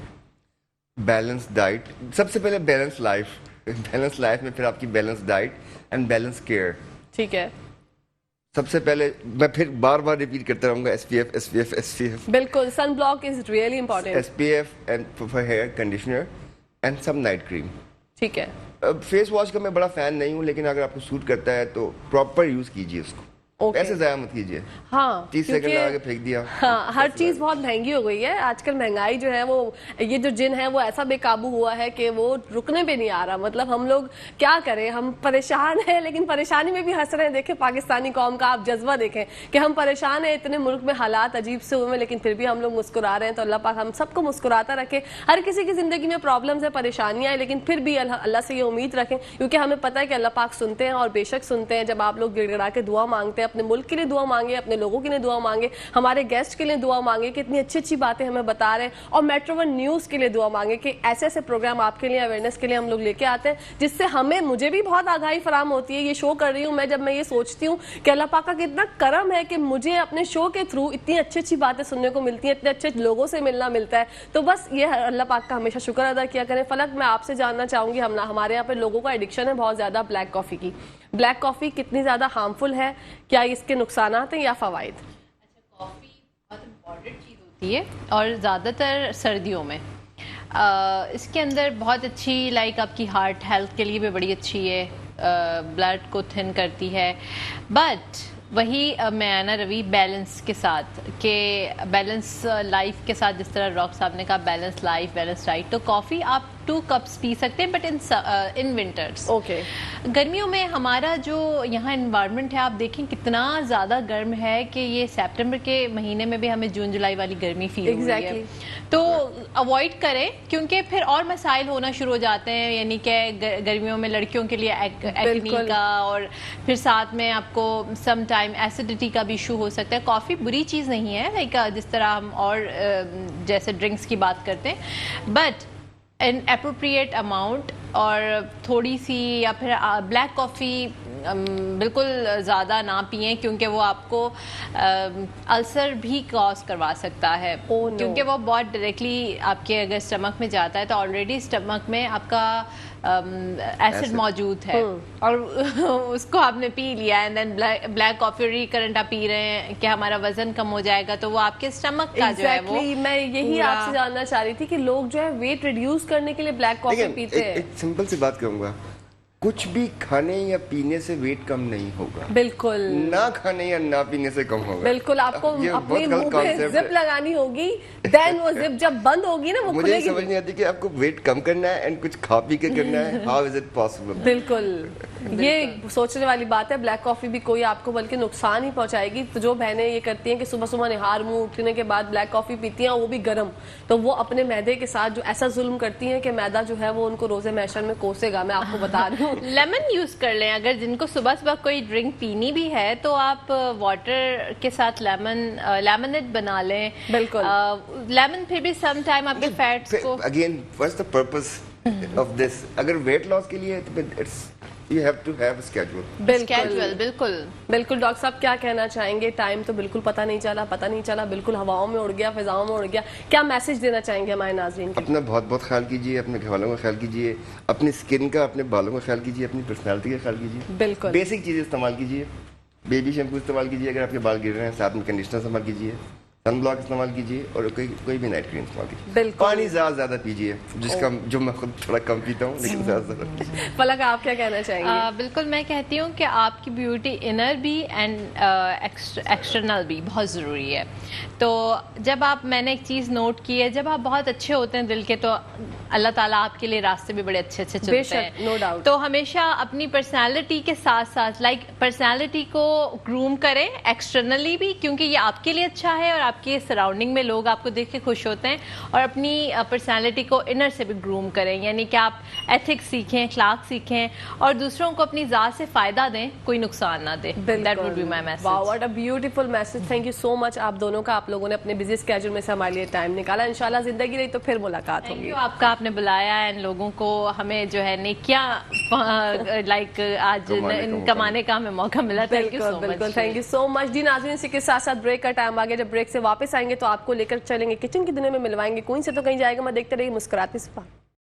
बैलेंस डाइट, सबसे पहले बैलेंस लाइफ, बैलेंस लाइफ में फिर आपकी balance diet and balance care. ठीक है, सबसे पहले मैं फिर बार बार रिपीट करता रहूंगा, SPF SPF SPF। बिल्कुल, sunblock is really important. SPF and for hair conditioner and some night cream. ठीक है। फेस वॉश का मैं बड़ा फैन नहीं हूँ, लेकिन अगर आपको सूट करता है तो प्रॉपर यूज कीजिए उसको, ऐसे जाया मत कीजिए। हाँ, 30 सेकंड लगा के फेंक दिया। हाँ, हर चीज बहुत महंगी हो गई है आजकल। महंगाई जो है वो, ये जो जिन है वो ऐसा बेकाबू हुआ है कि वो रुकने पे नहीं आ रहा। मतलब हम लोग क्या करें, हम परेशान हैं, लेकिन परेशानी में भी हंस रहे हैं। देखें पाकिस्तानी कौम का आप जज्बा देखें कि हम परेशान हैं, इतने मुल्क में हालात अजीब से हुए हैं, लेकिन फिर भी हम लोग मुस्कुरा रहे हैं। तो अल्लाह पाक हम सबको मुस्कुराता रखे। हर किसी की जिंदगी में प्रॉब्लम्स है, परेशानियां हैं, लेकिन फिर भी अल्लाह से ये उम्मीद रखें, क्योंकि हमें पता है कि अल्लाह पाक सुनते हैं और बेशक सुनते हैं। जब आप लोग गिड़गिड़ा के दुआ मांगते हैं, अपने मुल्क के लिए दुआ मांगे, अपने लोगों के लिए दुआ मांगे, हमारे गेस्ट के लिए दुआ मांगे कि इतनी अच्छी अच्छी बातें हमें बता रहे हैं, और मेट्रो वन न्यूज के लिए दुआ मांगे कि ऐसे ऐसे प्रोग्राम आपके लिए अवेयरनेस के लिए हम लोग लेके आते हैं, जिससे मुझे भी बहुत आगाही फराम होती है। ये शो कर रही हूँ मैं, जब मैं ये सोचती हूँ कि अल्लाह पाक का कितना करम है कि मुझे अपने शो के थ्रू इतनी अच्छी अच्छी बातें सुनने को मिलती हैं, इतने अच्छे लोगों से मिलना मिलता है। तो बस ये अल्लाह पाक का हमेशा शुक्र अदा किया करें। फलक, मैं आपसे जानना चाहूंगी, हमारे यहाँ पे लोगों का एडिक्शन है बहुत ज्यादा ब्लैक कॉफी की। ब्लैक कॉफी कितनी ज्यादा हार्मफुल है, क्या इसके नुकसानात हैं या फवाइद? अच्छा, कॉफ़ी बहुत इम्पॉर्टेंट चीज़ होती है और ज़्यादातर सर्दियों में। इसके अंदर बहुत अच्छी, लाइक आपकी हार्ट हेल्थ के लिए भी बड़ी अच्छी है, ब्लड को थिन करती है। बट वही मैं आना रवि बैलेंस के साथ, के बैलेंस लाइफ के साथ, जिस तरह रॉक साहब ने कहा बैलेंस लाइफ बैलेंस डाइट, तो कॉफ़ी आप 2 कप्स पी सकते हैं, बट इन विंटर्स। ओके। गर्मियों में हमारा जो यहाँ इन्वायरमेंट है, आप देखें कितना ज़्यादा गर्म है कि ये सितंबर के महीने में भी हमें जून जुलाई वाली गर्मी फील हो रही है। तो अवॉइड करें, क्योंकि फिर और मसाइल होना शुरू हो जाते हैं, यानी कि गर्मियों में लड़कियों के लिए एक्ने का, और फिर साथ में आपको सम टाइम एसिडिटी का भी इशू हो सकता है। कॉफ़ी बुरी चीज़ नहीं है, लाइक जिस तरह हम और जैसे ड्रिंक्स की बात करते हैं, बट इन एप्रोप्रिएट अमाउंट, और थोड़ी सी, या फिर ब्लैक कॉफ़ी बिल्कुल ज़्यादा ना पिएं, क्योंकि वो आपको अल्सर भी कॉज करवा सकता है। क्योंकि वो बहुत डायरेक्टली आपके अगर स्टमक में जाता है तो ऑलरेडी स्टमक में आपका एसिड मौजूद है, और उसको आपने पी लिया, and then black coffee recurrent आप पी रहे हैं कि हमारा वजन कम हो जाएगा, तो वो आपके स्टमक का जो है वो, मैं यही आपसे जानना चाह रही थी कि लोग जो है वेट रिड्यूस करने के लिए ब्लैक कॉफी पीते हैं। एक सिंपल सी बात कहूंगा, कुछ भी खाने या पीने से वेट कम नहीं होगा। बिल्कुल, ना खाने या ना पीने से कम होगा। बिल्कुल, आपको अपने मुंह पे जिप लगानी होगी, देन वो जिप जब बंद होगी ना वो खुलेगी। मुझे समझ नहीं आती कि आपको वेट कम करना है एंड कुछ खा पी के करना है, हाउ इज इट पॉसिबल? बिल्कुल, ये सोचने वाली बात है। ब्लैक कॉफी भी कोई आपको बल्कि नुकसान ही पहुंचाएगी। तो जो बहनें ये करती हैं कि सुबह सुबह निहार मुंह उठने के बाद ब्लैक कॉफी पीती हैं, वो भी गर्म, तो वो अपने मैदे के साथ जो ऐसा जुल्म करती हैं कि मैदा जो है वो उनको रोजे मैशर में कोसेगा। मैं आपको बता रही हूँ। लेमन यूज कर लें, अगर जिनको सुबह सुबह कोई ड्रिंक पीनी भी है तो आप वाटर के साथ लेमनेड बना लें। बिल्कुल, लेमन फिर भी सम टाइम आपके फैट्स को, again what's the purpose? of this. अगर weight loss के लिए है तो it's you have to have a schedule. Schedule, बिल्कुल बिल्कुल डॉक्टर साहब क्या कहना चाहेंगे? टाइम तो बिल्कुल पता नहीं चला, बिल्कुल हवाओं में उड़ गया, फिजाओं में उड़ गया। क्या मैसेज देना चाहेंगे हमारे नाज़रीन को? अपना बहुत बहुत ख्याल कीजिए, अपने घरवालों का ख्याल कीजिए, अपनी स्किन का, अपने बालों का ख्याल कीजिए, अपनी पर्सनालिटी का ख्याल कीजिए। बिल्कुल बेसिक चीज़ें इस्तेमाल कीजिए, बेबी शैम्पू इस्तेमाल कीजिए अगर आपके बाल गिर रहे हैं, साथ में कंडीशनर इस्तेमाल कीजिए, सन ब्लॉक इस्तेमाल कीजिए और कोई भी नाइट क्रीम इस्तेमाल कीजिए। बिल्कुल। पानी ज़्यादा पीजिए, जो मैं खुद थोड़ा कम पीता हूँ, लेकिन ज़्यादा पीजिए। फलक आप क्या कहना चाहेंगे? बिल्कुल, मैं कहती हूँ कि आपकी ब्यूटी इनर भी एंड एक्सटर्नल भी बहुत ज़रूरी है। तो जब मैंने एक चीज़ नोट की है, जब आप बहुत अच्छे होते हैं दिल के, तो अल्लाह ताला आपके लिए रास्ते भी बड़े अच्छे अच्छे चलते हैं। No doubt. तो हमेशा अपनी पर्सनालिटी के साथ साथ पर्सनालिटी को ग्रूम करें एक्सटर्नली भी, क्योंकि ये आपके लिए अच्छा है और आपके सराउंडिंग में लोग आपको देख के खुश होते हैं। और अपनी पर्सनालिटी को इनर से भी ग्रूम करें, यानी कि आप एथिक्स सीखें, अखलाक सीखें और दूसरों को अपनी ज़ात से फ़ायदा दें, कोई नुकसान ना दें। That would be my message. Wow, what a beautiful message. Thank you so much आप दोनों का। आप लोगों ने अपने बिजी स्केड्यूल में से हमारे लिए टाइम निकाला। इंशाल्लाह जिंदगी रही तो फिर मुलाकात होगी। आपका आपने बुलाया एंड लोगों को हमें जो है नेकियां लाइक आज कमाने का हमें मौका मिला। Thank you so much. बिल्कुल, थैंक यू सो मच। जी नाज़रीन, इसी के साथ साथ ब्रेक का टाइम आ गया। जब ब्रेक से वापस आएंगे तो आपको लेकर चलेंगे किचन की दुनिया में, मिलवाएंगे। कोई से तो कहीं जाएगा। मैं देखते रहिए मुस्कुराती सुबह।